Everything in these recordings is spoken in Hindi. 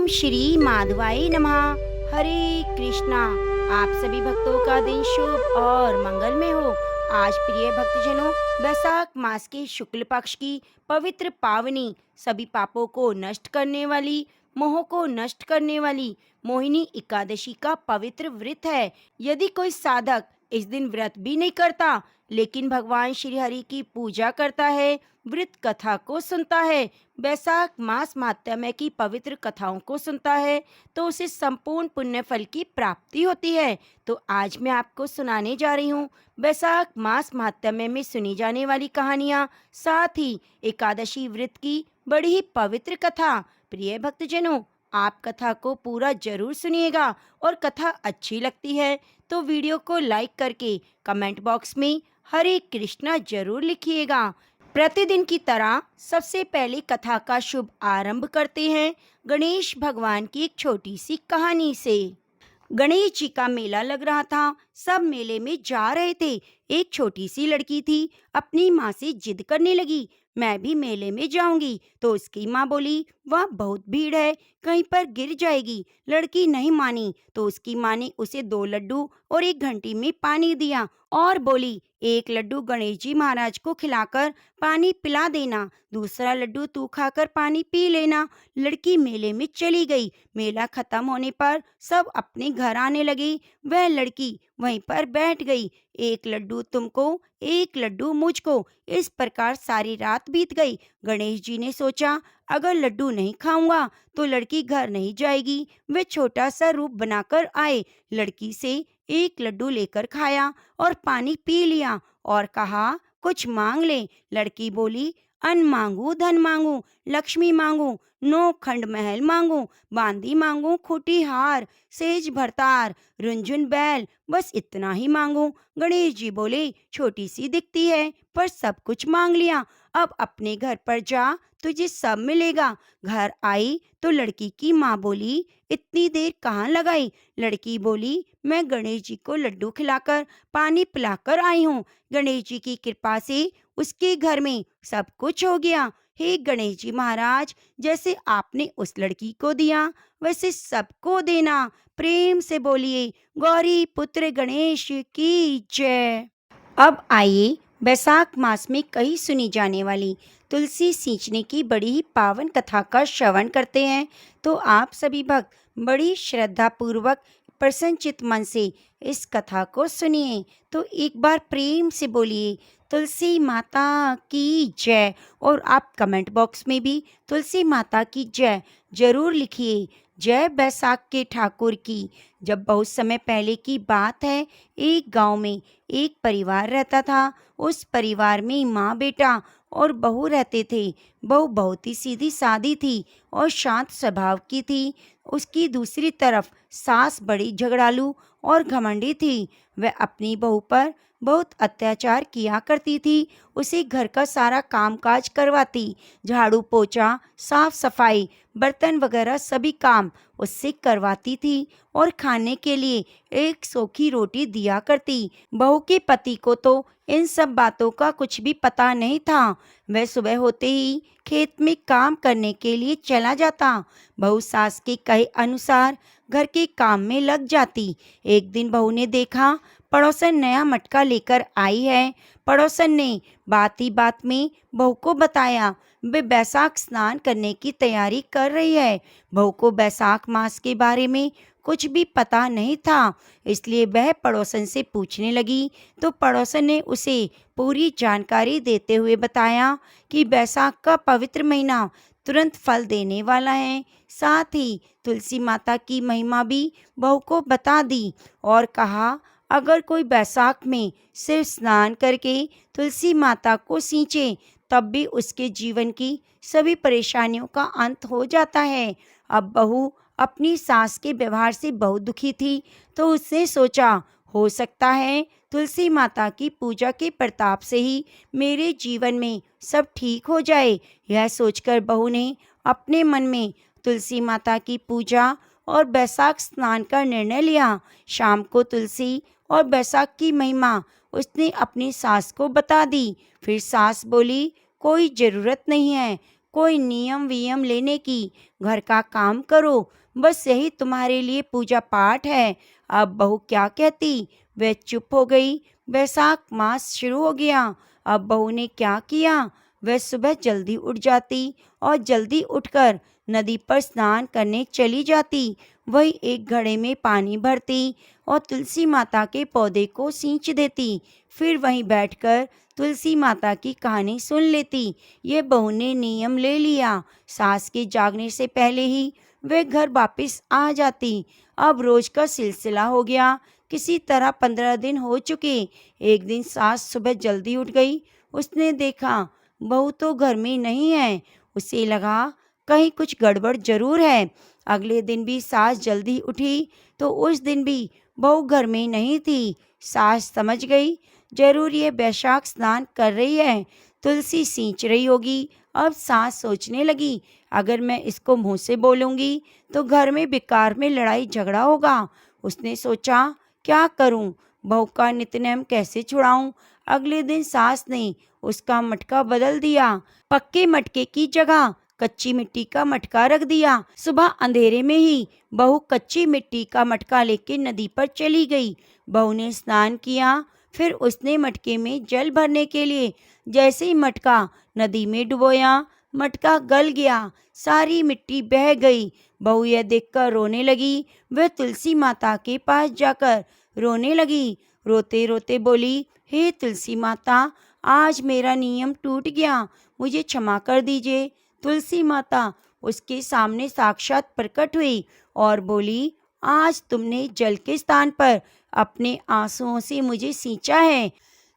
श्री माधवाय नमः। हरे कृष्णा। आप सभी भक्तों का दिन शुभ और मंगलमय हो। आज प्रिय भक्तजनों, वैशाख मास के शुक्ल पक्ष की पवित्र पावनी, सभी पापों को नष्ट करने वाली, मोह को नष्ट करने वाली मोहिनी एकादशी का पवित्र व्रत है। यदि कोई साधक इस दिन व्रत भी नहीं करता लेकिन भगवान श्री हरि की पूजा करता है, व्रत कथा को सुनता है, वैशाख मास माहात्म्य की पवित्र कथाओं को सुनता है, तो उसे संपूर्ण पुण्य फल की प्राप्ति होती है। तो आज मैं आपको सुनाने जा रही हूँ वैशाख मास माहात्म्य में सुनी जाने वाली कहानियाँ, साथ ही एकादशी व्रत की बड़ी ही पवित्र कथा। प्रिय भक्तजनों, आप कथा को पूरा जरूर सुनिएगा और कथा अच्छी लगती है तो वीडियो को लाइक करके कमेंट बॉक्स में हरे कृष्णा जरूर लिखिएगा। प्रतिदिन की तरह सबसे पहले कथा का शुभ आरंभ करते हैं गणेश भगवान की एक छोटी सी कहानी से। गणेश जी का मेला लग रहा था, सब मेले में जा रहे थे। एक छोटी सी लड़की थी, अपनी माँ से जिद करने लगी, मैं भी मेले में जाऊंगी। तो उसकी माँ बोली, वहाँ बहुत भीड़ है, कहीं पर गिर जाएगी। लड़की नहीं मानी तो उसकी माँ ने उसे 2 लड्डू और एक घंटी में पानी दिया और बोली, एक लड्डू गणेश जी महाराज को खिलाकर पानी पिला देना, दूसरा लड्डू तू खाकर पानी पी लेना। लड़की मेले में चली गई। मेला खत्म होने पर सब अपने घर आने लगे। वह लड़की वहीं पर बैठ गई। एक लड्डू तुमको, एक लड्डू मुझको, इस प्रकार सारी रात बीत गई। गणेश जी ने सोचा, अगर लड्डू नहीं खाऊंगा तो लड़की घर नहीं जाएगी। वे छोटा सा रूप बनाकर आए, लड़की से एक लड्डू लेकर खाया और पानी पी लिया और कहा, कुछ मांग ले। लड़की बोली, अन्न मांगू, धन मांगू, लक्ष्मी मांगू, 9 खंड महल मांगू, बांदी मांगू, खूटी हार, सेज भरतार, रुंझुन बैल, बस इतना ही मांगू। गणेश जी बोले, छोटी सी दिखती है पर सब कुछ मांग लिया, अब अपने घर पर जा, तुझे सब मिलेगा। घर आई तो लड़की की माँ बोली, इतनी देर कहाँ लगाई? लड़की बोली, मैं गणेश जी को लड्डू खिलाकर पानी पिलाकर आई हूँ। गणेश जी की कृपा से उसके घर में सब कुछ हो गया। हे गणेश जी महाराज, जैसे आपने उस लड़की को दिया वैसे सबको देना। प्रेम से बोलिए, गौरी पुत्र गणेश की जय। अब आइए वैशाख मास में कई सुनी जाने वाली तुलसी सींचने की बड़ी ही पावन कथा का श्रवण करते हैं। तो आप सभी भक्त बड़ी श्रद्धा पूर्वक प्रसन्नचित मन से इस कथा को सुनिए। तो एक बार प्रेम से बोलिए, तुलसी माता की जय। और आप कमेंट बॉक्स में भी तुलसी माता की जय जरूर लिखिए। जय वैशाख के ठाकुर की। जब बहुत समय पहले की बात है, एक गांव में एक परिवार रहता था। उस परिवार में माँ बेटा और बहू रहते थे। बहू बहुत ही सीधी सादी थी और शांत स्वभाव की थी। उसकी दूसरी तरफ सास बड़ी झगड़ालू और घमंडी थी। वह अपनी बहू पर बहुत अत्याचार किया करती थी। उसे घर का सारा कामकाज करवाती, झाड़ू पोछा, साफ सफाई, बर्तन वगैरह सभी काम उससे करवाती थी और खाने के लिए एक सोखी रोटी दिया करती। बहू के पति को तो इन सब बातों का कुछ भी पता नहीं था। वह सुबह होते ही खेत में काम करने के लिए चला जाता। बहू सास के कहे अनुसार घर के काम में लग जाती। एक दिन बहू ने देखा, पड़ोसन नया मटका लेकर आई है। पड़ोसन ने बात ही बात में बहू को बताया, वे बैसाख स्नान करने की तैयारी कर रही है। बहू को बैसाख मास के बारे में कुछ भी पता नहीं था, इसलिए वह पड़ोसन से पूछने लगी। तो पड़ोसन ने उसे पूरी जानकारी देते हुए बताया कि बैसाख का पवित्र महीना तुरंत फल देने वाला है। साथ ही तुलसी माता की महिमा भी बहू को बता दी और कहा, अगर कोई बैसाख में सिर्फ स्नान करके तुलसी माता को सींचे तब भी उसके जीवन की सभी परेशानियों का अंत हो जाता है। अब बहू अपनी सास के व्यवहार से बहुत दुखी थी, तो उसने सोचा, हो सकता है तुलसी माता की पूजा के प्रताप से ही मेरे जीवन में सब ठीक हो जाए। यह सोचकर बहू ने अपने मन में तुलसी माता की पूजा और बैसाख स्नान का निर्णय लिया। शाम को तुलसी और बैसाख की महिमा उसने अपनी सास को बता दी। फिर सास बोली, कोई ज़रूरत नहीं है, कोई नियम वियम लेने की, घर का काम करो, बस यही तुम्हारे लिए पूजा पाठ है। अब बहू क्या कहती? वह चुप हो गई। बैसाख मास शुरू हो गया। अब बहू ने क्या किया? वह सुबह जल्दी उठ जाती और जल्दी उठकर नदी पर स्नान करने चली जाती। वही एक घड़े में पानी भरती और तुलसी माता के पौधे को सींच देती। फिर वहीं बैठकर तुलसी माता की कहानी सुन लेती। ये बहू ने नियम ले लिया। सास के जागने से पहले ही वे घर वापस आ जाती। अब रोज का सिलसिला हो गया। किसी तरह 15 दिन हो चुके। एक दिन सास सुबह जल्दी उठ गई। उसने देखा बहू तो घर में नहीं है। उसे लगा कहीं कुछ गड़बड़ जरूर है। अगले दिन भी सास जल्दी उठी तो उस दिन भी बहू घर में नहीं थी। सास समझ गई जरूर ये बैशाख स्नान कर रही है, तुलसी सींच रही होगी। अब सास सोचने लगी अगर मैं इसको मुंह से बोलूंगी तो घर में बेकार में लड़ाई झगड़ा होगा। उसने सोचा क्या करूं, बहू का नित्य कैसे छुड़ाऊं। अगले दिन सास ने उसका मटका बदल दिया। पक्के मटके की जगह कच्ची मिट्टी का मटका रख दिया। सुबह अंधेरे में ही बहू कच्ची मिट्टी का मटका लेके नदी पर चली गई। बहू ने स्नान किया। फिर उसने मटके में जल भरने के लिए जैसे ही मटका नदी में डुबोया, मटका गल गया, सारी मिट्टी बह गई। बहू यह देखकर रोने लगी। वह तुलसी माता के पास जाकर रोने लगी। रोते रोते बोली, हे तुलसी माता, आज मेरा नियम टूट गया, मुझे क्षमा कर दीजिए। तुलसी माता उसके सामने साक्षात प्रकट हुई और बोली, आज तुमने जल के स्थान पर अपने आंसुओं से मुझे सींचा है,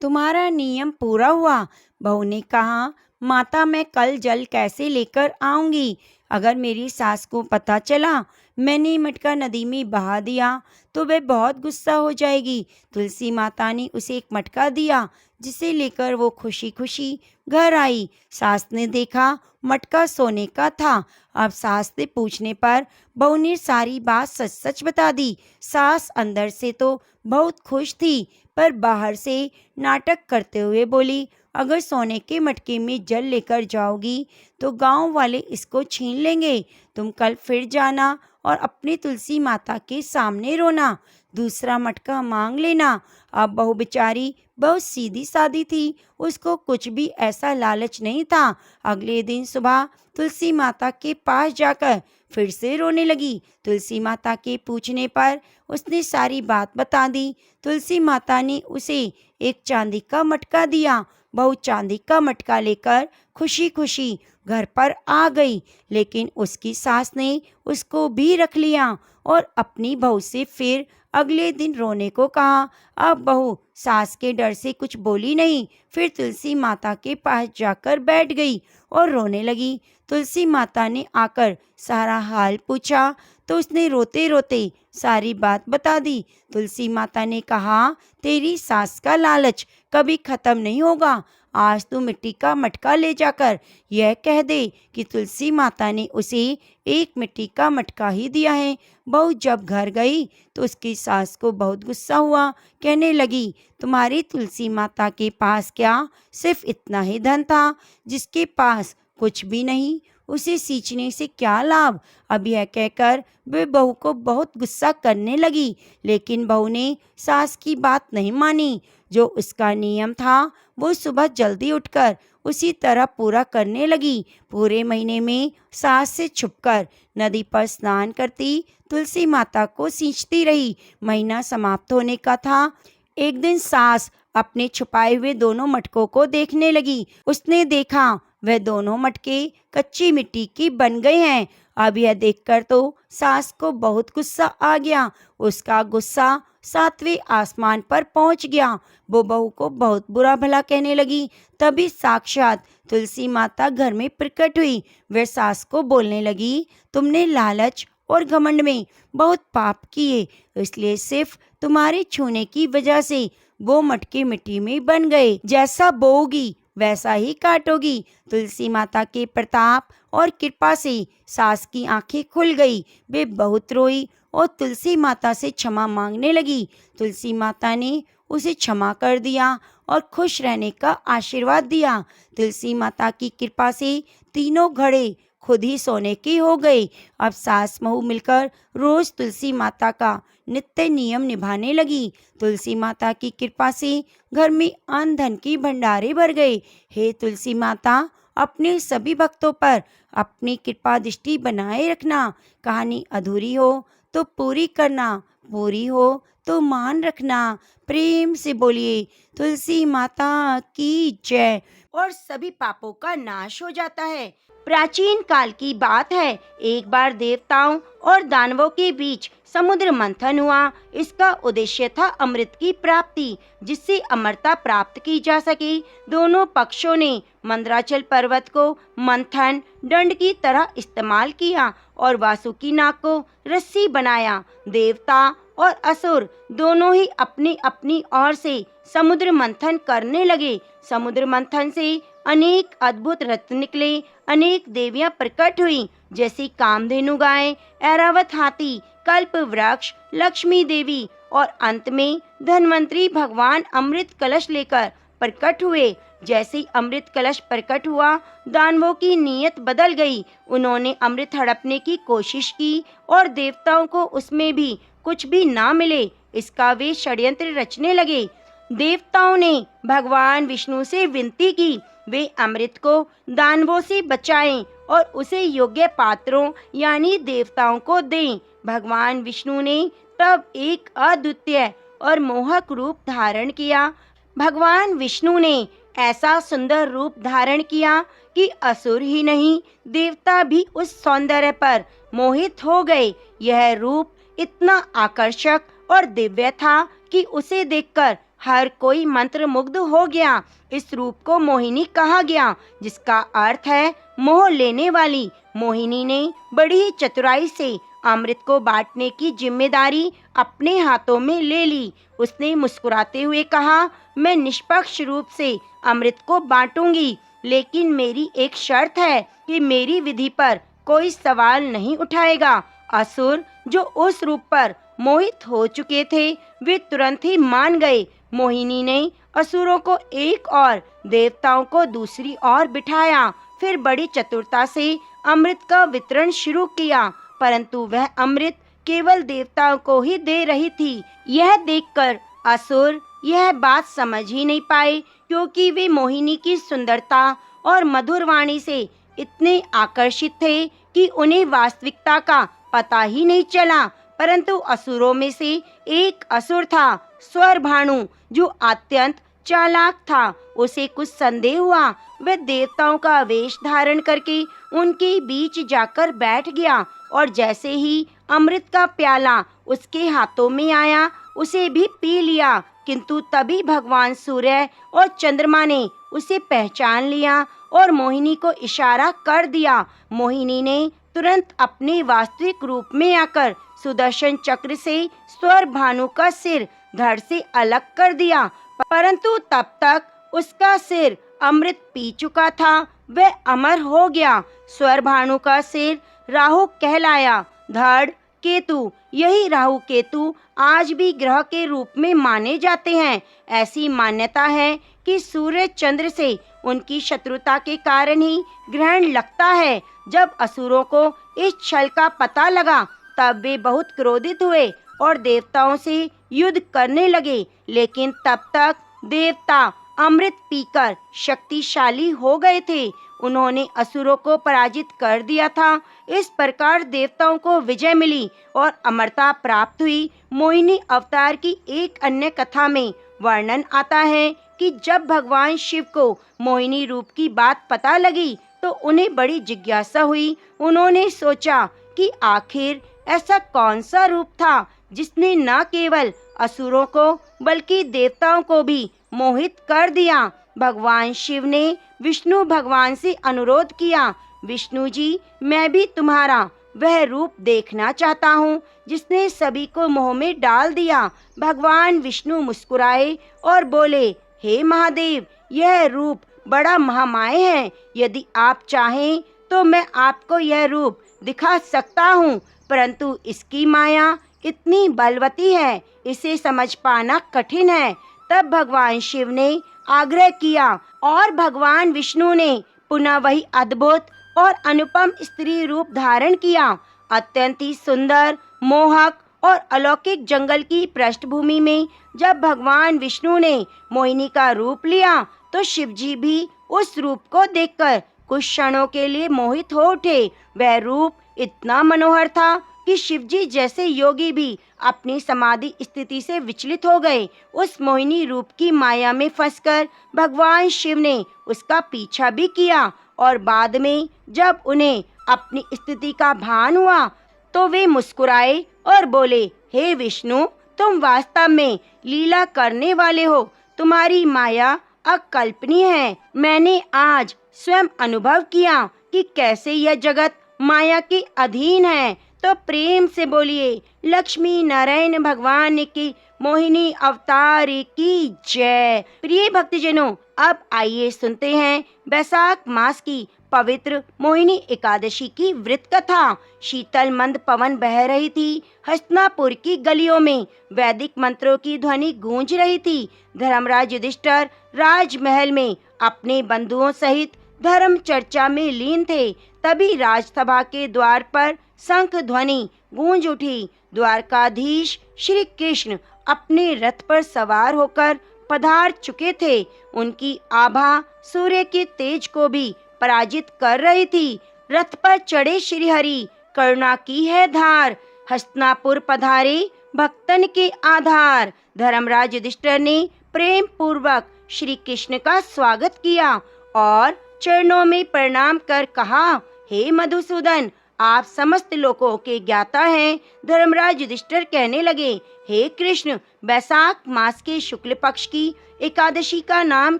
तुम्हारा नियम पूरा हुआ। बहू ने कहा, माता मैं कल जल कैसे लेकर आऊंगी? अगर मेरी सास को पता चला मैंने मटका नदी में बहा दिया तो वह बहुत गुस्सा हो जाएगी। तुलसी माता ने उसे एक मटका दिया जिसे लेकर वो खुशी खुशी घर आई। सास ने देखा मटका सोने का था। अब सास से पूछने पर बहू ने सारी बात सच सच बता दी। सास अंदर से तो बहुत खुश थी पर बाहर से नाटक करते हुए बोली, अगर सोने के मटके में जल लेकर जाओगी तो गांव वाले इसको छीन लेंगे। तुम कल फिर जाना और अपनी तुलसी माता के सामने रोना, दूसरा मटका मांग लेना। अब बहू बेचारी बहुत सीधी सादी थी, उसको कुछ भी ऐसा लालच नहीं था। अगले दिन सुबह तुलसी माता के पास जाकर फिर से रोने लगी। तुलसी माता के पूछने पर उसने सारी बात बता दी। तुलसी माता ने उसे एक चांदी का मटका दिया। बहू चांदी का मटका लेकर खुशी खुशी घर पर आ गई, लेकिन उसकी सास ने उसको भी रख लिया और अपनी बहू से फिर अगले दिन रोने को कहा। अब बहू सास के डर से कुछ बोली नहीं। फिर तुलसी माता के पास जाकर बैठ गई और रोने लगी। तुलसी माता ने आकर सारा हाल पूछा तो उसने रोते रोते सारी बात बता दी। तुलसी माता ने कहा, तेरी सास का लालच कभी खत्म नहीं होगा। आज तू मिट्टी का मटका ले जाकर यह कह दे कि तुलसी माता ने उसे एक मिट्टी का मटका ही दिया है। बहू जब घर गई तो उसकी सास को बहुत गुस्सा हुआ। कहने लगी, तुम्हारी तुलसी माता के पास क्या सिर्फ इतना ही धन था जिसके पास कुछ भी नहीं, उसे सींचने से क्या लाभ। अब यह कहकर वे बहू को बहुत गुस्सा करने लगी, लेकिन बहू ने सास की बात नहीं मानी। जो उसका नियम था वो सुबह जल्दी उठकर उसी तरह पूरा करने लगी। पूरे महीने में सास से छुपकर नदी पर स्नान करती, तुलसी माता को सींचती रही। महीना समाप्त होने का था। एक दिन सास अपने छुपाए हुए दोनों मटकों को देखने लगी। उसने देखा वह दोनों मटके कच्ची मिट्टी की बन गए हैं। अब यह देखकर तो सास को बहुत गुस्सा आ गया। उसका गुस्सा 7वें आसमान पर पहुंच गया। वो बहू को बहुत बुरा भला कहने लगी। तभी साक्षात तुलसी माता घर में प्रकट हुई। वह सास को बोलने लगी, तुमने लालच और घमंड में बहुत पाप किए, इसलिए सिर्फ तुम्हारे छूने की वजह से वो मटके मिट्टी में बन गए। जैसा बोओगी वैसा ही काटोगी। तुलसी माता के प्रताप और कृपा से सास की आंखें खुल गई। वे बहुत रोई और तुलसी माता से क्षमा मांगने लगी। तुलसी माता ने उसे क्षमा कर दिया और खुश रहने का आशीर्वाद दिया। तुलसी माता की कृपा से तीनों घड़े खुद ही सोने की हो गई। अब सास बहू मिलकर रोज तुलसी माता का नित्य नियम निभाने लगी। तुलसी माता की कृपा से घर में अन्न धन की भंडारे भर गए। हे तुलसी माता, अपने सभी भक्तों पर अपनी कृपा दृष्टि बनाए रखना। कहानी अधूरी हो तो पूरी करना, पूरी हो तो मान रखना। प्रेम से बोलिए तुलसी माता की जय। और सभी पापों का नाश हो जाता है। प्राचीन काल की बात है, एक बार देवताओं और दानवों के बीच समुद्र मंथन हुआ। इसका उद्देश्य था अमृत की प्राप्ति, जिससे अमरता प्राप्त की जा सके। दोनों पक्षों ने मंदराचल पर्वत को मंथन दंड की तरह इस्तेमाल किया और वासुकी नाग को रस्सी बनाया। देवता और असुर दोनों ही अपनी अपनी ओर से समुद्र मंथन करने लगे। समुद्र मंथन से अनेक अद्भुत रत्न निकले, अनेक देवियां प्रकट हुई, जैसी कामधेनु गाय, ऐरावत हाथी, कल्प वृक्ष, लक्ष्मी देवी और अंत में धन्वंतरी भगवान अमृत कलश लेकर प्रकट हुए। जैसे ही अमृत कलश प्रकट हुआ, दानवों की नीयत बदल गई। उन्होंने अमृत हड़पने की कोशिश की और देवताओं को उसमें भी कुछ भी ना मिले, इसका वे षड्यंत्र रचने लगे। देवताओं ने भगवान विष्णु से विनती की, वे अमृत को दानवों से बचाएं और उसे योग्य पात्रों यानी देवताओं को दें। भगवान विष्णु ने तब एक अद्वितीय और मोहक रूप धारण किया। भगवान विष्णु ने ऐसा सुंदर रूप धारण किया कि असुर ही नहीं, देवता भी उस सौंदर्य पर मोहित हो गए। यह रूप इतना आकर्षक और दिव्य था कि उसे देखकर हर कोई मंत्रमुग्ध हो गया। इस रूप को मोहिनी कहा गया, जिसका अर्थ है मोह लेने वाली। मोहिनी ने बड़ी चतुराई से अमृत को बांटने की जिम्मेदारी अपने हाथों में ले ली। उसने मुस्कुराते हुए कहा, मैं निष्पक्ष रूप से अमृत को बांटूंगी, लेकिन मेरी एक शर्त है कि मेरी विधि पर कोई सवाल नहीं उठाएगा। असुर जो उस रूप पर मोहित हो चुके थे, वे तुरंत ही मान गए। मोहिनी ने असुरों को एक और, देवताओं को दूसरी ओर बिठाया। फिर बड़ी चतुरता से अमृत का वितरण शुरू किया, परंतु वह अमृत केवल देवताओं को ही दे रही थी। यह देखकर असुर यह बात समझ ही नहीं पाए, क्योंकि वे मोहिनी की सुंदरता और मधुर वाणी से इतने आकर्षित थे कि उन्हें वास्तविकता का पता ही नहीं चला। परंतु असुरों में से एक असुर था, स्वरभानु, जो अत्यंत चालाक था। उसे कुछ संदेह हुआ। वह देवताओं का वेश धारण करके उनके बीच जाकर बैठ गया और जैसे ही अमृत का प्याला उसके हाथों में आया, उसे भी पी लिया। किंतु तभी भगवान सूर्य और चंद्रमा ने उसे पहचान लिया और मोहिनी को इशारा कर दिया। मोहिनी ने तुरंत अपने वास्तविक रूप में आकर सुदर्शन चक्र से स्वर भानु का सिर धड़ से अलग कर दिया, परंतु तब तक उसका सिर अमृत पी चुका था। वह अमर हो गया। स्वर भानु का सिर राहु कहलाया। धड़ केतु, यही राहु केतु आज भी ग्रह के रूप में माने जाते हैं। ऐसी मान्यता है कि सूर्य चंद्र से उनकी शत्रुता के कारण ही ग्रहण लगता है। जब असुरों को इस छल का पता लगा, तब वे बहुत क्रोधित हुए और देवताओं से युद्ध करने लगे। लेकिन तब तक देवता अमृत पीकर शक्तिशाली हो गए थे। उन्होंने असुरों को पराजित कर दिया था। इस प्रकार देवताओं को विजय मिली और अमरता प्राप्त हुई। मोहिनी अवतार की एक अन्य कथा में वर्णन आता है कि जब भगवान शिव को मोहिनी रूप की बात पता लगी, तो उन्हें बड़ी जिज्ञासा हुई। उन्होंने सोचा कि आखिर ऐसा कौन सा रूप था जिसने न केवल असुरों को बल्कि देवताओं को भी मोहित कर दिया। भगवान शिव ने विष्णु भगवान से अनुरोध किया, विष्णु जी, मैं भी तुम्हारा वह रूप देखना चाहता हूँ जिसने सभी को मोह में डाल दिया। भगवान विष्णु मुस्कुराए और बोले, हे महादेव, यह रूप बड़ा महामाय है। यदि आप चाहें तो मैं आपको यह रूप दिखा सकता हूँ, परंतु इसकी माया इतनी बलवती है, इसे समझ पाना कठिन है। तब भगवान शिव ने आग्रह किया और भगवान विष्णु ने पुनः वही अद्भुत और अनुपम स्त्री रूप धारण किया। अत्यंत ही सुंदर, मोहक और अलौकिक जंगल की पृष्ठभूमि में जब भगवान विष्णु ने मोहिनी का रूप लिया तो शिवजी भी उस रूप को देखकर कुछ क्षणों के लिए मोहित हो उठे। वह रूप इतना मनोहर था कि शिवजी जैसे योगी भी अपनी समाधि स्थिति से विचलित हो गए। उस मोहिनी रूप की माया में फंसकर भगवान शिव ने उसका पीछा भी किया और बाद में जब उन्हें अपनी स्थिति का भान हुआ तो वे मुस्कुराए और बोले, हे विष्णु, तुम वास्तव में लीला करने वाले हो। तुम्हारी माया अकल्पनीय है। मैंने आज स्वयं अनुभव किया कि कैसे यह जगत माया के अधीन है। तो प्रेम से बोलिए, लक्ष्मी नारायण भगवान की मोहिनी अवतार की जय। प्रिय भक्तजनों, अब आइए सुनते हैं बैसाख मास की पवित्र मोहिनी एकादशी की व्रत कथा। शीतल मंद पवन बह रही थी। हस्तिनापुर की गलियों में वैदिक मंत्रों की ध्वनि गूंज रही थी। धर्मराज युधिष्ठिर राजमहल में अपने बंधुओं सहित धर्म चर्चा में लीन थे। तभी राजसभा के द्वार पर शंख ध्वनि गूंज उठी। द्वारकाधीश श्री कृष्ण अपने रथ पर सवार होकर पधार चुके थे। उनकी आभा सूर्य के तेज को भी पराजित कर रही थी। रथ पर चढ़े श्री हरि करुणा की है धार। हस्तिनापुर पधारे भक्तन के आधार। धर्मराज युधिष्ठिर ने प्रेम पूर्वक श्री कृष्ण का स्वागत किया और चरणों में प्रणाम कर कहा, हे मधुसूदन, आप समस्त लोगों के ज्ञाता हैं। धर्मराज युधिष्ठिर कहने लगे, हे कृष्ण, बैसाख मास के शुक्ल पक्ष की एकादशी का नाम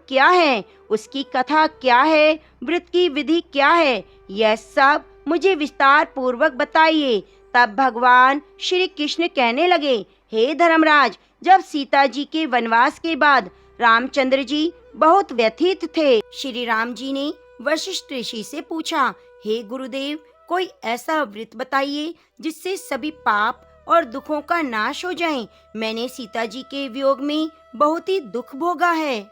क्या है? उसकी कथा क्या है? व्रत की विधि क्या है? यह सब मुझे विस्तार पूर्वक बताइए। तब भगवान श्री कृष्ण कहने लगे, हे धर्मराज, जब सीता जी के वनवास के बाद रामचंद्र जी बहुत व्यथित थे। श्री राम जी ने वशिष्ठ ऋषि से पूछा, हे गुरुदेव, कोई ऐसा व्रत बताइए जिससे सभी पाप और दुखों का नाश हो जाए। मैंने सीता जी के वियोग में बहुत ही दुख भोगा है।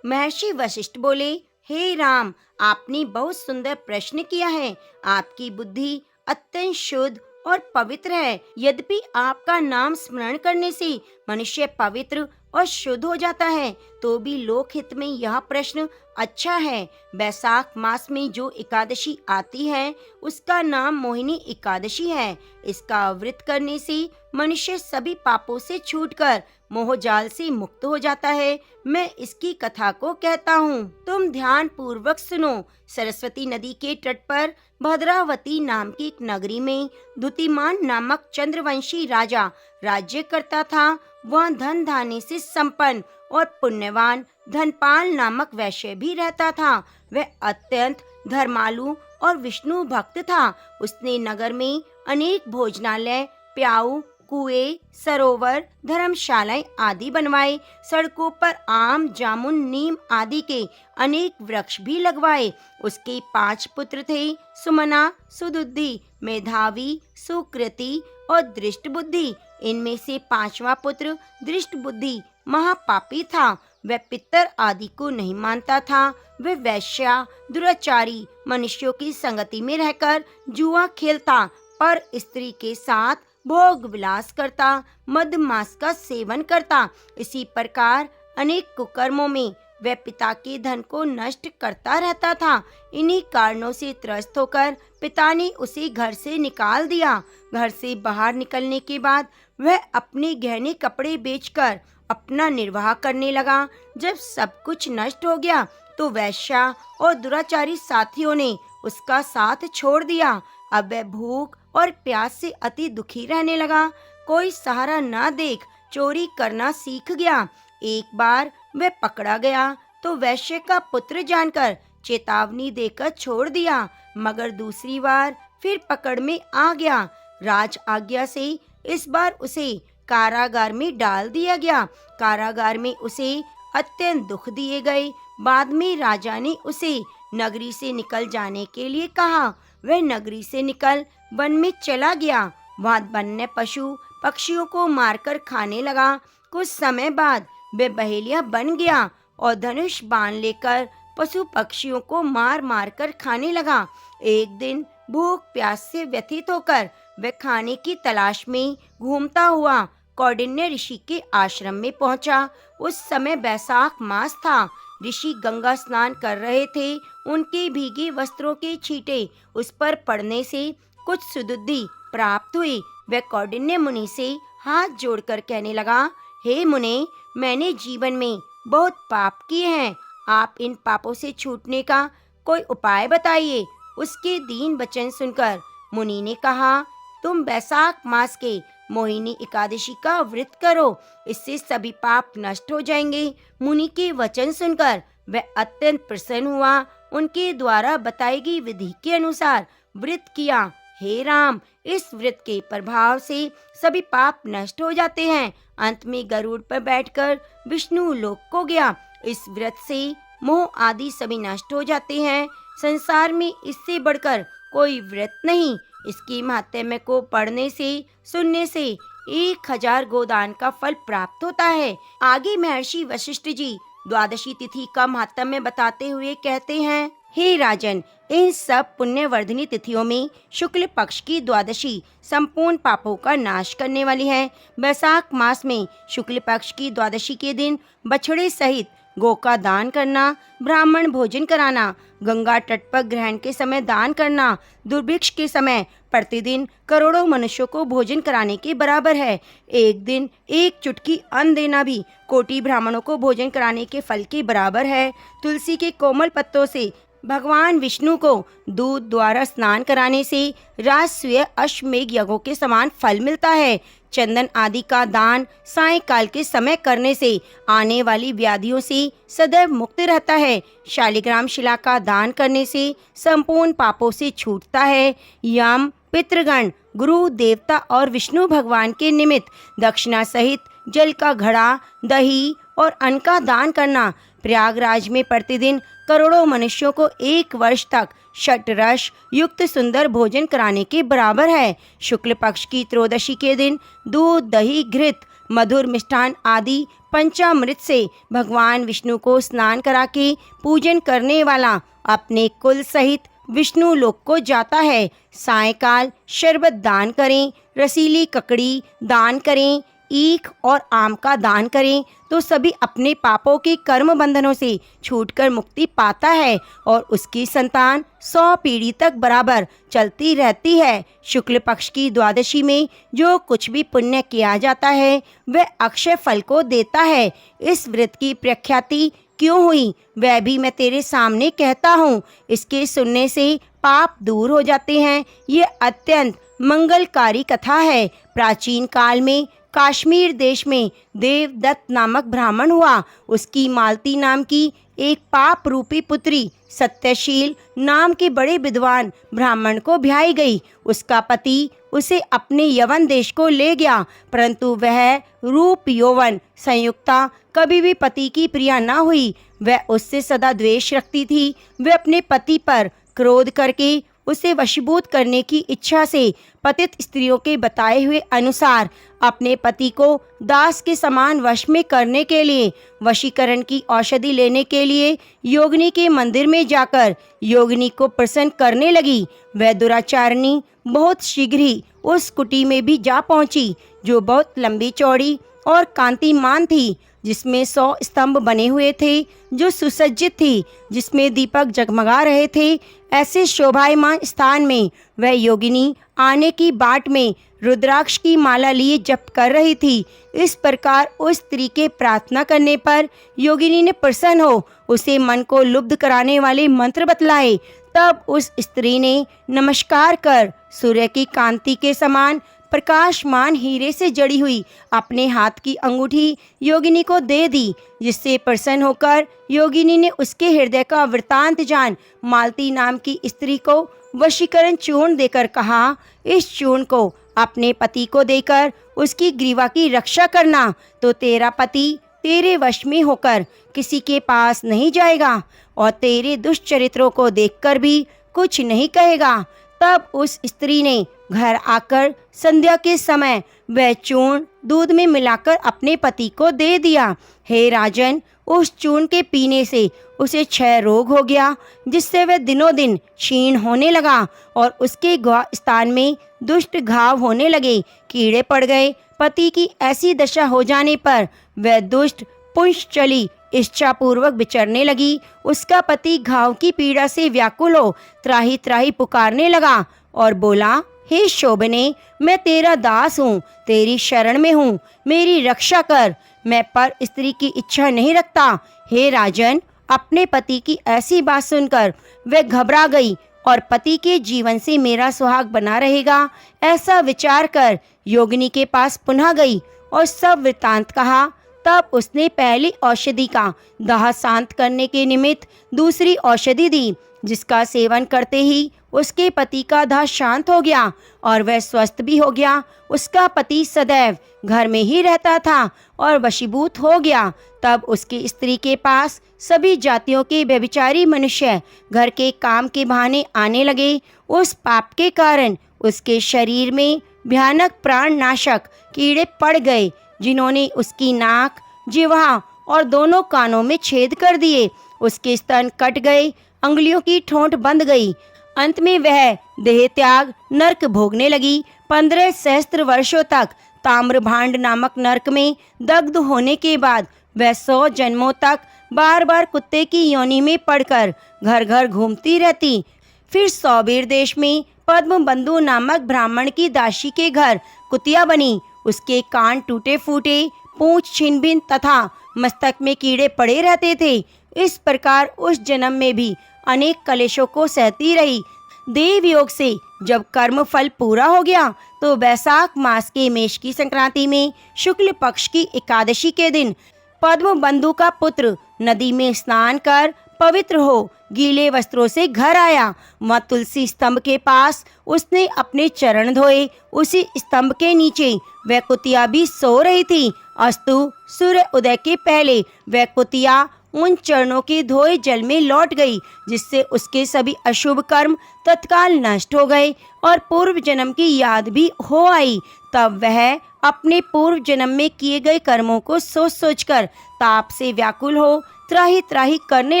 महर्षि वशिष्ठ बोले, हे राम, आपने बहुत सुंदर प्रश्न किया है। आपकी बुद्धि अत्यंत शुद्ध और पवित्र है। यद्यपि आपका नाम स्मरण करने से मनुष्य पवित्र और शुद्ध हो जाता है, तो भी लोकहित में यह प्रश्न अच्छा है। बैसाख मास में जो एकादशी आती है उसका नाम मोहिनी एकादशी है। इसका व्रत करने से मनुष्य सभी पापों से छूटकर मोह जाल से मुक्त हो जाता है। मैं इसकी कथा को कहता हूँ, तुम ध्यान पूर्वक सुनो। सरस्वती नदी के तट पर भद्रावती नाम की एक नगरी में द्युतिमान नामक चंद्रवंशी राजा राज्य करता था। वह धन धान्य से संपन्न और पुण्यवान धनपाल नामक वैश्य भी रहता था। वह अत्यंत धर्मालु और विष्णु भक्त था। उसने नगर में अनेक भोजनालय, प्याऊ, कुएं, सरोवर, धर्मशालाएं आदि बनवाए। सड़कों पर आम, जामुन, नीम आदि के अनेक वृक्ष भी लगवाए। उसके 5 पुत्र थे, सुमना, सुदुद्धि, मेधावी, सुकृति और दृष्ट बुद्धि। इनमें से 5वां पुत्र दृष्ट बुद्धि महापापी था। वह पितर आदि को नहीं मानता था। वह वैश्या, दुराचारी मनुष्यों की संगति में रहकर जुआ खेलता, पर स्त्री के साथ भोग विलास करता, मदमांस का सेवन करता। इसी प्रकार अनेक कुकर्मों में वह पिता के धन को नष्ट करता रहता था। इन्हीं कारणों से त्रस्त होकर पिता ने उसे घर से निकाल दिया। घर से बाहर निकलने के बाद वह अपने गहने कपड़े बेचकर अपना निर्वाह करने लगा। जब सब कुछ नष्ट हो गया तो वैश्या और दुराचारी साथियों ने उसका साथ छोड़ दिया। अब वह भूख और प्यास से अति दुखी रहने लगा। कोई सहारा न देख चोरी करना सीख गया। एक बार वह पकड़ा गया तो वैश्य का पुत्र जानकर चेतावनी देकर छोड़ दिया, मगर दूसरी बार फिर पकड़ में आ गया। राज आज्ञा से इस बार उसे कारागार में डाल दिया गया। कारागार में उसे अत्यंत दुख दिए गए। बाद में राजा ने उसे नगरी से निकल जाने के लिए कहा। वह नगरी से निकल वन में चला गया। वहाँ वन्य पशु पक्षियों को मारकर खाने लगा। कुछ समय बाद वह बहेलिया बन गया और धनुष बाण लेकर पशु पक्षियों को मार मार कर खाने लगा। एक दिन भूख प्यास से व्यथित होकर वह खाने की तलाश में घूमता हुआ कौंडिन्य ऋषि के आश्रम में पहुंचा। उस समय बैसाख मास था। ऋषि गंगा स्नान कर रहे थे। उनके भीगे वस्त्रों के छींटे उस पर पड़ने से कुछ सुबुद्धि प्राप्त हुई। वह कौंडिन्य मुनि से हाथ जोड़कर कहने लगा, हे मुने, मैंने जीवन में बहुत पाप किए हैं। आप इन पापों से छूटने का कोई उपाय बताइए। उसके दीन वचन सुनकर मुनि ने कहा, तुम बैसाख मास के मोहिनी एकादशी का व्रत करो, इससे सभी पाप नष्ट हो जाएंगे। मुनि के वचन सुनकर वह अत्यंत प्रसन्न हुआ। उनके द्वारा बताई गई विधि के अनुसार व्रत किया। हे राम, इस व्रत के प्रभाव से सभी पाप नष्ट हो जाते हैं। अंत में गरुड़ पर बैठकर विष्णु लोक को गया। इस व्रत से मोह आदि सभी नष्ट हो जाते हैं। संसार में इससे बढ़कर कोई व्रत नहीं। इसके महात्म्य को पढ़ने से सुनने से 1000 गोदान का फल प्राप्त होता है। आगे महर्षि वशिष्ठ जी द्वादशी तिथि का महात्म्य बताते हुए कहते हैं, हे राजन, इन सब पुण्यवर्धनी तिथियों में शुक्ल पक्ष की द्वादशी संपूर्ण पापों का नाश करने वाली है। बैसाख मास में शुक्ल पक्ष की द्वादशी के दिन बछड़े सहित गौ का दान करना, ब्राह्मण भोजन कराना, गंगा तट पर ग्रहण के समय दान करना, दुर्भिक्ष के समय प्रतिदिन करोड़ों मनुष्यों को भोजन कराने के बराबर है। एक दिन एक चुटकी अन्न देना भी कोटि ब्राह्मणों को भोजन कराने के फल के बराबर है। तुलसी के कोमल पत्तों से भगवान विष्णु को दूध द्वारा स्नान कराने से राजसूय अश्वमेघ यज्ञों के समान फल मिलता है। चंदन आदि का दान सायंकाल के समय करने से आने वाली व्याधियों से सदैव मुक्त रहता है। शालिग्राम शिला का दान करने से संपूर्ण पापों से छूटता है। यम, पितृगण, गुरु, देवता और विष्णु भगवान के निमित्त दक्षिणा सहित जल का घड़ा, दही और अन्न का दान करना प्रयागराज में प्रतिदिन करोड़ों मनुष्यों को 1 वर्ष तक षटरस युक्त सुंदर भोजन कराने के बराबर है। शुक्ल पक्ष की त्रयोदशी के दिन दूध, दही, घृत, मधुर मिष्ठान आदि पंचामृत से भगवान विष्णु को स्नान करा के पूजन करने वाला अपने कुल सहित विष्णु लोक को जाता है। सायंकाल शरबत दान करें, रसीली ककड़ी दान करें, ईख और आम का दान करें तो सभी अपने पापों के कर्म बंधनों से छूटकर मुक्ति पाता है और उसकी संतान 100 पीढ़ी तक बराबर चलती रहती है। शुक्ल पक्ष की द्वादशी में जो कुछ भी पुण्य किया जाता है वह अक्षय फल को देता है। इस व्रत की प्रख्याति क्यों हुई वह भी मैं तेरे सामने कहता हूँ। इसके सुनने से पाप दूर हो जाते हैं। ये अत्यंत मंगलकारी कथा है। प्राचीन काल में कश्मीर देश में देवदत्त नामक ब्राह्मण हुआ। उसकी मालती नाम की एक पाप रूपी पुत्री सत्यशील नाम के बड़े विद्वान ब्राह्मण को ब्याही गई। उसका पति उसे अपने यवन देश को ले गया, परंतु वह रूप यौवन संयुक्ता कभी भी पति की प्रिया न हुई। वह उससे सदा द्वेष रखती थी। वह अपने पति पर क्रोध करके उसे वशीभूत करने की इच्छा से पतित स्त्रियों के बताए हुए अनुसार अपने पति को दास के समान वश में करने के लिए वशीकरण की औषधि लेने के लिए योगिनी के मंदिर में जाकर योगिनी को प्रसन्न करने लगी। वह दुराचारिणी बहुत शीघ्र ही उस कुटी में भी जा पहुंची जो बहुत लंबी चौड़ी और कांतिमान थी, जिसमें 100 स्तंभ बने हुए थे, जो सुसज्जित थी, जिसमें दीपक जगमगा रहे थे। ऐसे शोभायमान स्थान में वह योगिनी आने की बाट में रुद्राक्ष की माला लिए जप कर रही थी। इस प्रकार उस स्त्री के प्रार्थना करने पर योगिनी ने प्रसन्न हो उसे मन को लुब्ध कराने वाले मंत्र बतलाए। तब उस स्त्री ने नमस्कार कर सूर्य की कांति के समान प्रकाशमान हीरे से जड़ी हुई अपने हाथ की अंगूठी योगिनी को दे दी, जिससे प्रसन्न होकर योगिनी ने उसके हृदय का वृतांत जान मालती नाम की स्त्री को वशीकरण चूर्ण देकर कहा, इस चूर्ण को अपने पति को देकर उसकी ग्रीवा की रक्षा करना, तो तेरा पति तेरे वश में होकर किसी के पास नहीं जाएगा और तेरे दुष्चरित्रों को देखकर भी कुछ नहीं कहेगा। तब उस स्त्री ने घर आकर संध्या के समय वह चूर्ण दूध में मिलाकर अपने पति को दे दिया। हे राजन, उस चूर्ण के पीने से उसे क्षय रोग हो गया, जिससे वह दिनों दिन क्षीण होने लगा और उसके स्थान में दुष्ट घाव होने लगे, कीड़े पड़ गए। पति की ऐसी दशा हो जाने पर वह दुष्ट पुंसचली इच्छापूर्वक विचरने लगी। उसका पति घाव की पीड़ा से व्याकुल हो त्राही त्राही पुकारने लगा और बोला, हे शोभने, मैं तेरा दास हूँ, तेरी शरण में हूँ, मेरी रक्षा कर। मैं पर स्त्री की इच्छा नहीं रखता। हे राजन, अपने पति की ऐसी बात सुनकर वह घबरा गई और पति के जीवन से मेरा सुहाग बना रहेगा, ऐसा विचार कर योगिनी के पास पुनः गई और सब वृतांत कहा। तब उसने पहली औषधि का दाह शांत करने के निमित्त दूसरी औषधि दी, जिसका सेवन करते ही उसके पति का दाह शांत हो गया और वह स्वस्थ भी हो गया। उसका पति सदैव घर में ही रहता था और वशीभूत हो गया। तब उसकी स्त्री के पास सभी जातियों के व्यभिचारी मनुष्य घर के काम के बहाने आने लगे। उस पाप के कारण उसके शरीर में भयानक प्राणनाशक कीड़े पड़ गए, जिन्होंने उसकी नाक, जिह्वा और दोनों कानों में छेद कर दिए। उसके स्तन कट गए, अंगुलियों की ठोंठ बंध गई। अंत में वह देह त्याग नरक भोगने लगी। 15 सहस्त्र वर्षों तक ताम्रभांड नामक नरक में दग्ध होने के बाद वह 100 जन्मों तक बार बार कुत्ते की योनि में पड़कर घर घर घूमती रहती। फिर सौबीर देश में पद्मबंधु नामक ब्राह्मण की दासी के घर कुतिया बनी। उसके कान टूटे फूटे, पूंछ छिन भिन तथा मस्तक में कीड़े पड़े रहते थे। इस प्रकार उस जन्म में भी अनेक कलेशों को सहती रही। देव योग से जब कर्म फल पूरा हो गया तो वैशाख मास के मेष की संक्रांति में शुक्ल पक्ष की एकादशी के दिन पद्मबंधु का पुत्र नदी में स्नान कर पवित्र हो गीले वस्त्रों से घर आया। वह तुलसी स्तंभ के पास उसने अपने चरण धोए। उसी स्तंभ के नीचे वह कुतिया भी सो रही थी। अस्तु सूर्य उदय के पहले वह कुतिया उन चरणों के धोए जल में लौट गई, जिससे उसके सभी अशुभ कर्म तत्काल नष्ट हो गए और पूर्व जन्म की याद भी हो आई। तब वह अपने पूर्व जन्म में किए गए कर्मों को सोच सोचकर ताप से व्याकुल हो त्राही त्राही करने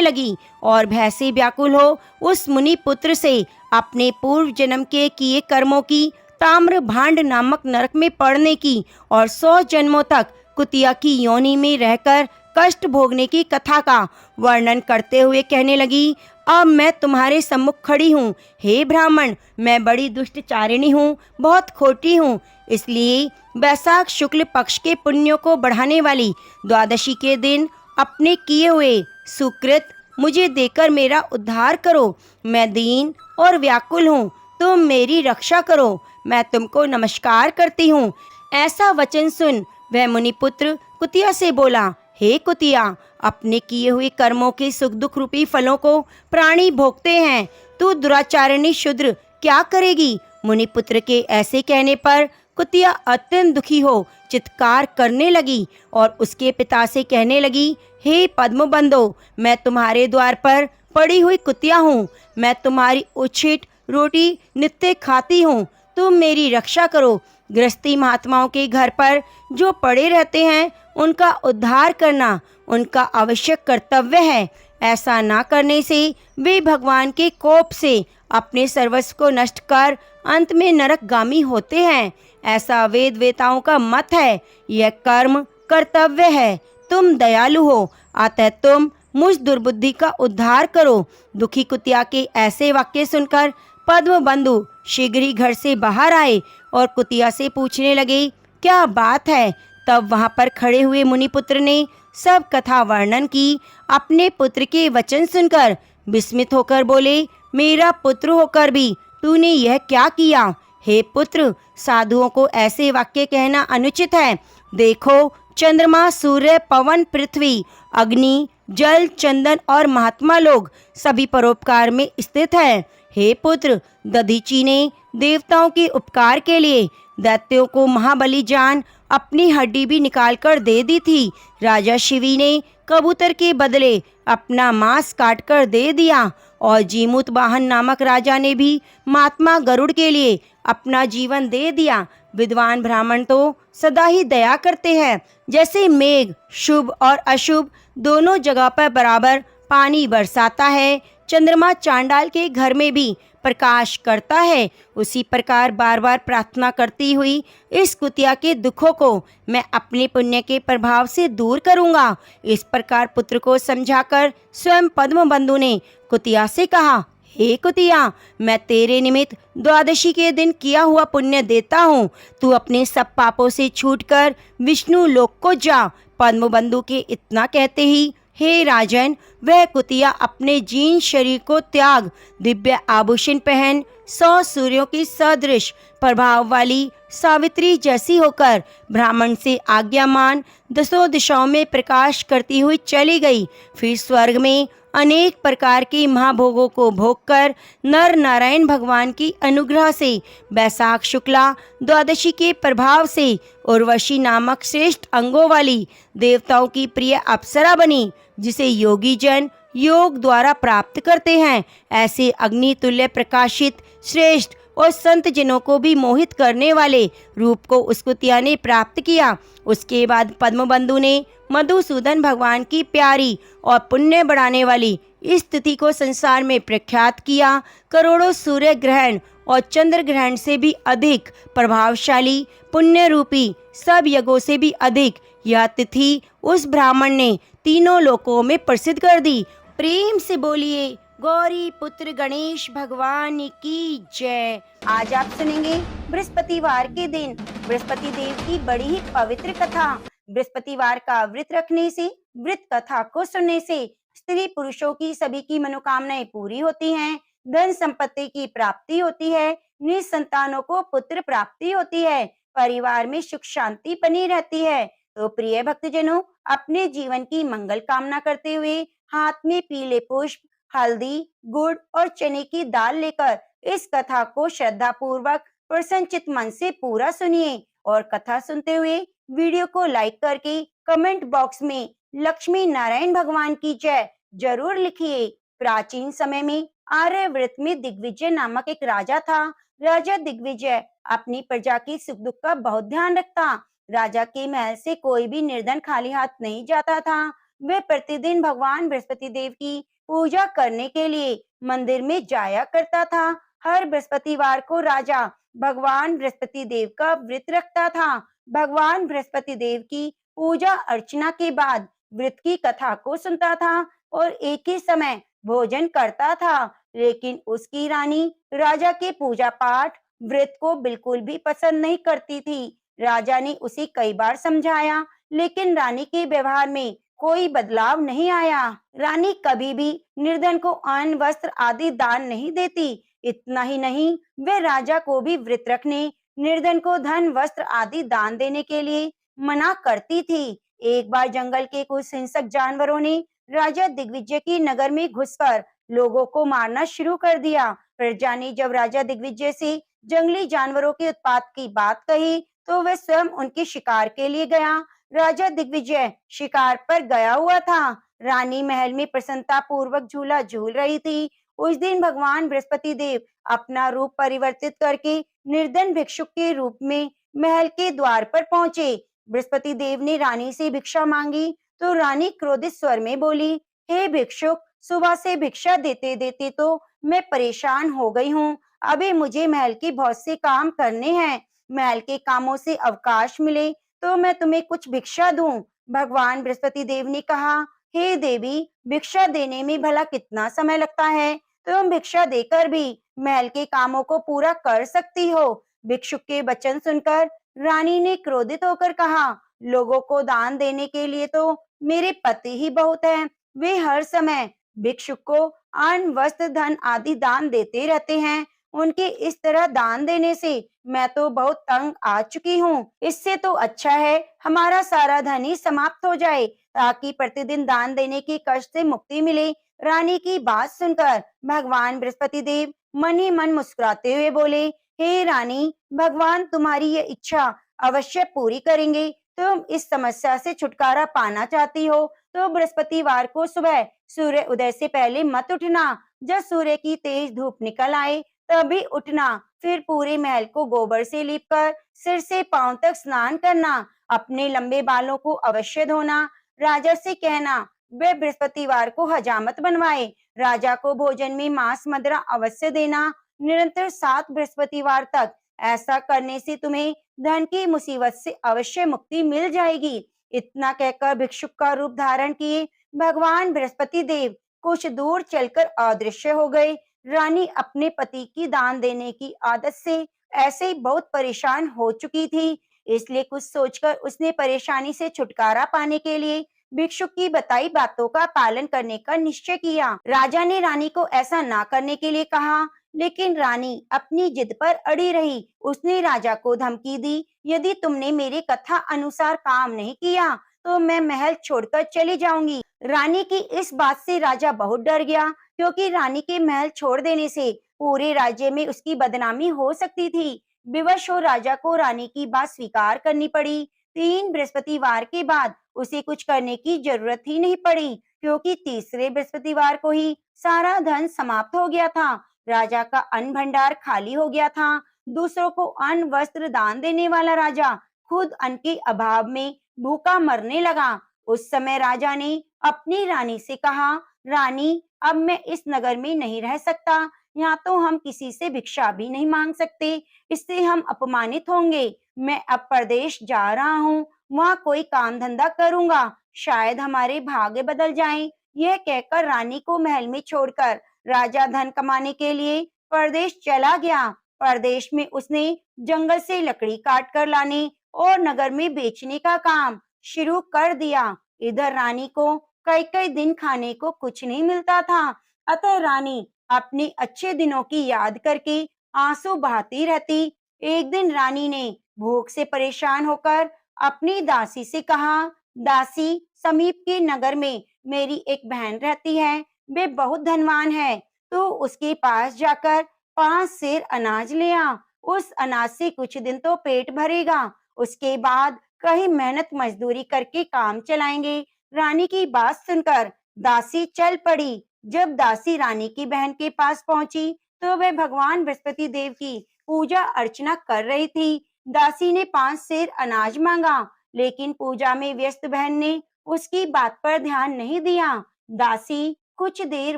लगी और भय से व्याकुल हो उस मुनि पुत्र से अपने पूर्व जन्म के किए कर्मों की ताम्र भांड नामक नरक में पड़ने की और 100 जन्मों तक कुतिया की योनि में रहकर कष्ट भोगने की कथा का वर्णन करते हुए कहने लगी, अब मैं तुम्हारे सम्मुख खड़ी हूँ। हे ब्राह्मण, मैं बड़ी दुष्टचारिणी हूँ, बहुत खोटी हूँ। इसलिए वैशाख शुक्ल पक्ष के पुण्यों को बढ़ाने वाली द्वादशी के दिन अपने किए हुए सुकृत मुझे देकर मेरा उद्धार करो। मैं दीन और व्याकुल हूँ, तुम मेरी रक्षा करो। मैं तुमको नमस्कार करती हूँ। ऐसा वचन सुन वह मुनिपुत्र कुतिया से बोला, हे कुतिया, अपने किए हुए कर्मों के सुख दुख रूपी फलों को प्राणी भोगते हैं, तू दुराचारिणी शूद्र क्या करेगी। मुनिपुत्र के ऐसे कहने पर कुतिया अत्यंत दुखी हो चित्कार करने लगी और उसके पिता से कहने लगी, हे पद्मबंधो, मैं तुम्हारे द्वार पर पड़ी हुई कुतिया हूँ। मैं तुम्हारी उच्छिष्ट रोटी नित्य खाती हूँ, तुम मेरी रक्षा करो। गृहस्थी महात्माओं के घर पर जो पड़े रहते हैं उनका उद्धार करना उनका आवश्यक कर्तव्य है। ऐसा ना करने से वे भगवान के कोप से अपने सर्वस्व को नष्ट कर अंत में नरकगामी होते हैं। ऐसा वेद वेताओं का मत है। यह कर्म कर्तव्य है। तुम दयालु हो, अतः तुम मुझ दुर्बुद्धि का उद्धार करो। दुखी कुतिया के ऐसे वाक्य सुनकर पद्मबंधु शीघ्र ही घर से बाहर आए और कुतिया से पूछने लगे, क्या बात है। तब वहां पर खड़े हुए मुनिपुत्र ने सब कथा वर्णन की। अपने पुत्र के वचन सुनकर विस्मित होकर बोले, मेरा पुत्र होकर भी तूने यह क्या किया। हे पुत्र, साधुओं को ऐसे वाक्य कहना अनुचित है। देखो, चंद्रमा, सूर्य, पवन, पृथ्वी, अग्नि, जल, चंदन और महात्मा लोग सभी परोपकार में स्थित हैं। हे पुत्र, दधीची ने देवताओं के उपकार के लिए दैत्यों को महाबली जान अपनी हड्डी भी निकालकर दे दी थी। राजा शिवी ने कबूतर के बदले अपना मांस काटकर दे दिया और जीमूत वाहन नामक राजा ने भी महात्मा गरुड़ के लिए अपना जीवन दे दिया। विद्वान ब्राह्मण तो सदा ही दया करते हैं। जैसे मेघ शुभ और अशुभ दोनों जगह पर बराबर पानी बरसाता है, चंद्रमा चांडाल के घर में भी प्रकाश करता है, उसी प्रकार बार बार प्रार्थना करती हुई इस कुतिया के दुखों को मैं अपने पुण्य के प्रभाव से दूर करूंगा। इस प्रकार पुत्र को समझाकर स्वयं पद्मबंधु ने कुतिया से कहा, हे कुतिया, मैं तेरे निमित्त द्वादशी के दिन किया हुआ पुण्य देता हूँ। तू अपने सब पापों से छूटकर विष्णु लोक को जा। पद्मबंधु के इतना कहते ही हे राजन, वह कुतिया अपने जीर्ण शरीर को त्याग दिव्य आभूषण पहन 100 सूर्यों की सदृश प्रभाव वाली सावित्री जैसी होकर ब्राह्मण से आज्ञा मान दसों दिशाओं में प्रकाश करती हुई चली गई। फिर स्वर्ग में अनेक प्रकार के महाभोगों को भोगकर नर नारायण भगवान की अनुग्रह से बैसाख शुक्ला द्वादशी के प्रभाव से उर्वशी नामक श्रेष्ठ अंगों वाली देवताओं की प्रिय अप्सरा बनी, जिसे योगी जन योग द्वारा प्राप्त करते हैं। ऐसे अग्नि तुल्य प्रकाशित श्रेष्ठ और संत जनों को भी मोहित करने वाले रूप को उस कुतिया ने प्राप्त किया। उसके बाद पद्मबंधु ने मधुसूदन भगवान की प्यारी और पुण्य बढ़ाने वाली इस तिथि को संसार में प्रख्यात किया। करोड़ों सूर्य ग्रहण और चंद्र ग्रहण से भी अधिक प्रभावशाली, पुण्य रूपी सब यज्ञों से भी अधिक यह तिथि उस ब्राह्मण ने तीनों लोकों में प्रसिद्ध कर दी। प्रेम से बोलिए गौरी पुत्र गणेश भगवान की जय। आज आप सुनेंगे बृहस्पतिवार के दिन बृहस्पति देव की बड़ी ही पवित्र कथा। बृहस्पतिवार का व्रत रखने से, व्रत कथा को सुनने से स्त्री पुरुषों की सभी की मनोकामनाएं पूरी होती हैं, धन संपत्ति की प्राप्ति होती है, निसंतानों को पुत्र प्राप्ति होती है, परिवार में सुख शांति बनी रहती है। तो प्रिय भक्तजनों, अपने जीवन की मंगल कामना करते हुए हाथ में पीले पुष्प, हल्दी, गुड़ और चने की दाल लेकर इस कथा को श्रद्धा पूर्वक प्रसन्नचित मन से पूरा सुनिए और कथा सुनते हुए वीडियो को लाइक करके कमेंट बॉक्स में लक्ष्मी नारायण भगवान की जय जरूर लिखिए। प्राचीन समय में आर्यव्रत में दिग्विजय नामक एक राजा था। राजा दिग्विजय अपनी प्रजा की सुख दुख का बहुत ध्यान रखता। राजा के महल से कोई भी निर्धन खाली हाथ नहीं जाता था। वे प्रतिदिन भगवान बृहस्पति देव की पूजा करने के लिए मंदिर में जाया करता था। हर बृहस्पतिवार को राजा भगवान बृहस्पति देव का व्रत रखता था। भगवान बृहस्पति देव की पूजा अर्चना के बाद व्रत की कथा को सुनता था और एक ही समय भोजन करता था। लेकिन उसकी रानी राजा के पूजा पाठ व्रत को बिल्कुल भी पसंद नहीं करती थी। राजा ने उसे कई बार समझाया, लेकिन रानी के व्यवहार में कोई बदलाव नहीं आया। रानी कभी भी निर्धन को अन्न, वस्त्र आदि दान नहीं देती। इतना ही नहीं, वे राजा को भी व्रत रखने, निर्धन को धन, वस्त्र आदि दान देने के लिए मना करती थी। एक बार जंगल के कुछ हिंसक जानवरों ने राजा दिग्विजय की नगर में घुसकर लोगों को मारना शुरू कर दिया। प्रजा ने जब राजा दिग्विजय से जंगली जानवरों के उत्पात की बात कही, तो वह स्वयं उनके शिकार के लिए गया। राजा दिग्विजय शिकार पर गया हुआ था। रानी महल में प्रसन्नता पूर्वक झूला झूल रही थी। उस दिन भगवान बृहस्पति देव अपना रूप परिवर्तित करके निर्धन भिक्षुक के रूप में महल के द्वार पर पहुंचे। बृहस्पति देव ने रानी से भिक्षा मांगी तो रानी क्रोधित स्वर में बोली, हे भिक्षुक, सुबह से भिक्षा देते देते तो मैं परेशान हो गई हूँ। अभी मुझे महल के बहुत से काम करने हैं। महल के कामों से अवकाश मिले तो मैं तुम्हें कुछ भिक्षा दूं। भगवान बृहस्पति देव ने कहा, हे देवी, भिक्षा देने में भला कितना समय लगता है? तुम भिक्षा देकर भी महल के कामों को पूरा कर सकती हो। भिक्षुक के वचन सुनकर रानी ने क्रोधित होकर कहा, लोगों को दान देने के लिए तो मेरे पति ही बहुत हैं। वे हर समय भिक्षुक को अन्न, वस्त्र, धन आदि दान देते रहते हैं। उनके इस तरह दान देने से मैं तो बहुत तंग आ चुकी हूँ। इससे तो अच्छा है हमारा सारा धन ही समाप्त हो जाए, ताकि प्रतिदिन दान देने के कष्ट से मुक्ति मिले। रानी की बात सुनकर भगवान बृहस्पति देव मन ही मन मुस्कुराते हुए बोले, हे रानी, भगवान तुम्हारी ये इच्छा अवश्य पूरी करेंगे। तुम इस समस्या से छुटकारा पाना चाहती हो तो बृहस्पतिवार को सुबह सूर्य उदय से पहले मत उठना। जब सूर्य की तेज धूप निकल आए तभी उठना। फिर पूरे महल को गोबर से लीपकर सिर से पांव तक स्नान करना। अपने लंबे बालों को अवश्य धोना। राजा से कहना वे बृहस्पतिवार को हजामत बनवाए। राजा को भोजन में मांस मदिरा अवश्य देना। निरंतर 7 बृहस्पतिवार तक ऐसा करने से तुम्हें धन की मुसीबत से अवश्य मुक्ति मिल जाएगी। इतना कहकर भिक्षुक का रूप धारण किए भगवान बृहस्पति देव कुछ दूर चलकर अदृश्य हो गए। रानी अपने पति की दान देने की आदत से ऐसे ही बहुत परेशान हो चुकी थी, इसलिए कुछ सोचकर उसने परेशानी से छुटकारा पाने के लिए भिक्षुक की बताई बातों का पालन करने का निश्चय किया। राजा ने रानी को ऐसा ना करने के लिए कहा, लेकिन रानी अपनी जिद पर अड़ी रही। उसने राजा को धमकी दी, यदि तुमने मेरी कथा अनुसार काम नहीं किया तो मैं महल छोड़कर चली जाऊंगी। रानी की इस बात से राजा बहुत डर गया, क्योंकि रानी के महल छोड़ देने से पूरे राज्य में उसकी बदनामी हो सकती थी। विवश हो राजा को रानी की बात स्वीकार करनी पड़ी। 3 बृहस्पतिवार के बाद उसे कुछ करने की जरूरत ही नहीं पड़ी, क्योंकि तीसरे बृहस्पतिवार को ही सारा धन समाप्त हो गया था। राजा का अन्न भंडार खाली हो गया था। दूसरों को अन्न वस्त्र दान देने वाला राजा खुद अन्न के अभाव में भूखा मरने लगा। उस समय राजा ने अपनी रानी से कहा, रानी अब मैं इस नगर में नहीं रह सकता। यहाँ तो हम किसी से भिक्षा भी नहीं मांग सकते, इससे हम अपमानित होंगे। मैं अब परदेश जा रहा हूँ, वहाँ कोई काम धंधा करूंगा, शायद हमारे भाग्य बदल जाएं। यह कहकर रानी को महल में छोड़कर राजा धन कमाने के लिए परदेश चला गया। परदेश में उसने जंगल से लकड़ी काट कर लाने और नगर में बेचने का काम शुरू कर दिया। इधर रानी को कई कई दिन खाने को कुछ नहीं मिलता था, अतः रानी अपने अच्छे दिनों की याद करके आंसू बहाती रहती। एक दिन रानी ने भूख से परेशान होकर अपनी दासी से कहा, दासी, समीप के नगर में मेरी एक बहन रहती है, वे बहुत धनवान है, तो उसके पास जाकर 5 सेर अनाज ले आ। उस अनाज से कुछ दिन तो पेट भरेगा, उसके बाद कहीं मेहनत मजदूरी करके काम चलाएंगे। रानी की बात सुनकर दासी चल पड़ी। जब दासी रानी की बहन के पास पहुंची तो वह भगवान बृहस्पति देव की पूजा अर्चना कर रही थी। दासी ने 5 सेर अनाज मांगा, लेकिन पूजा में व्यस्त बहन ने उसकी बात पर ध्यान नहीं दिया। दासी कुछ देर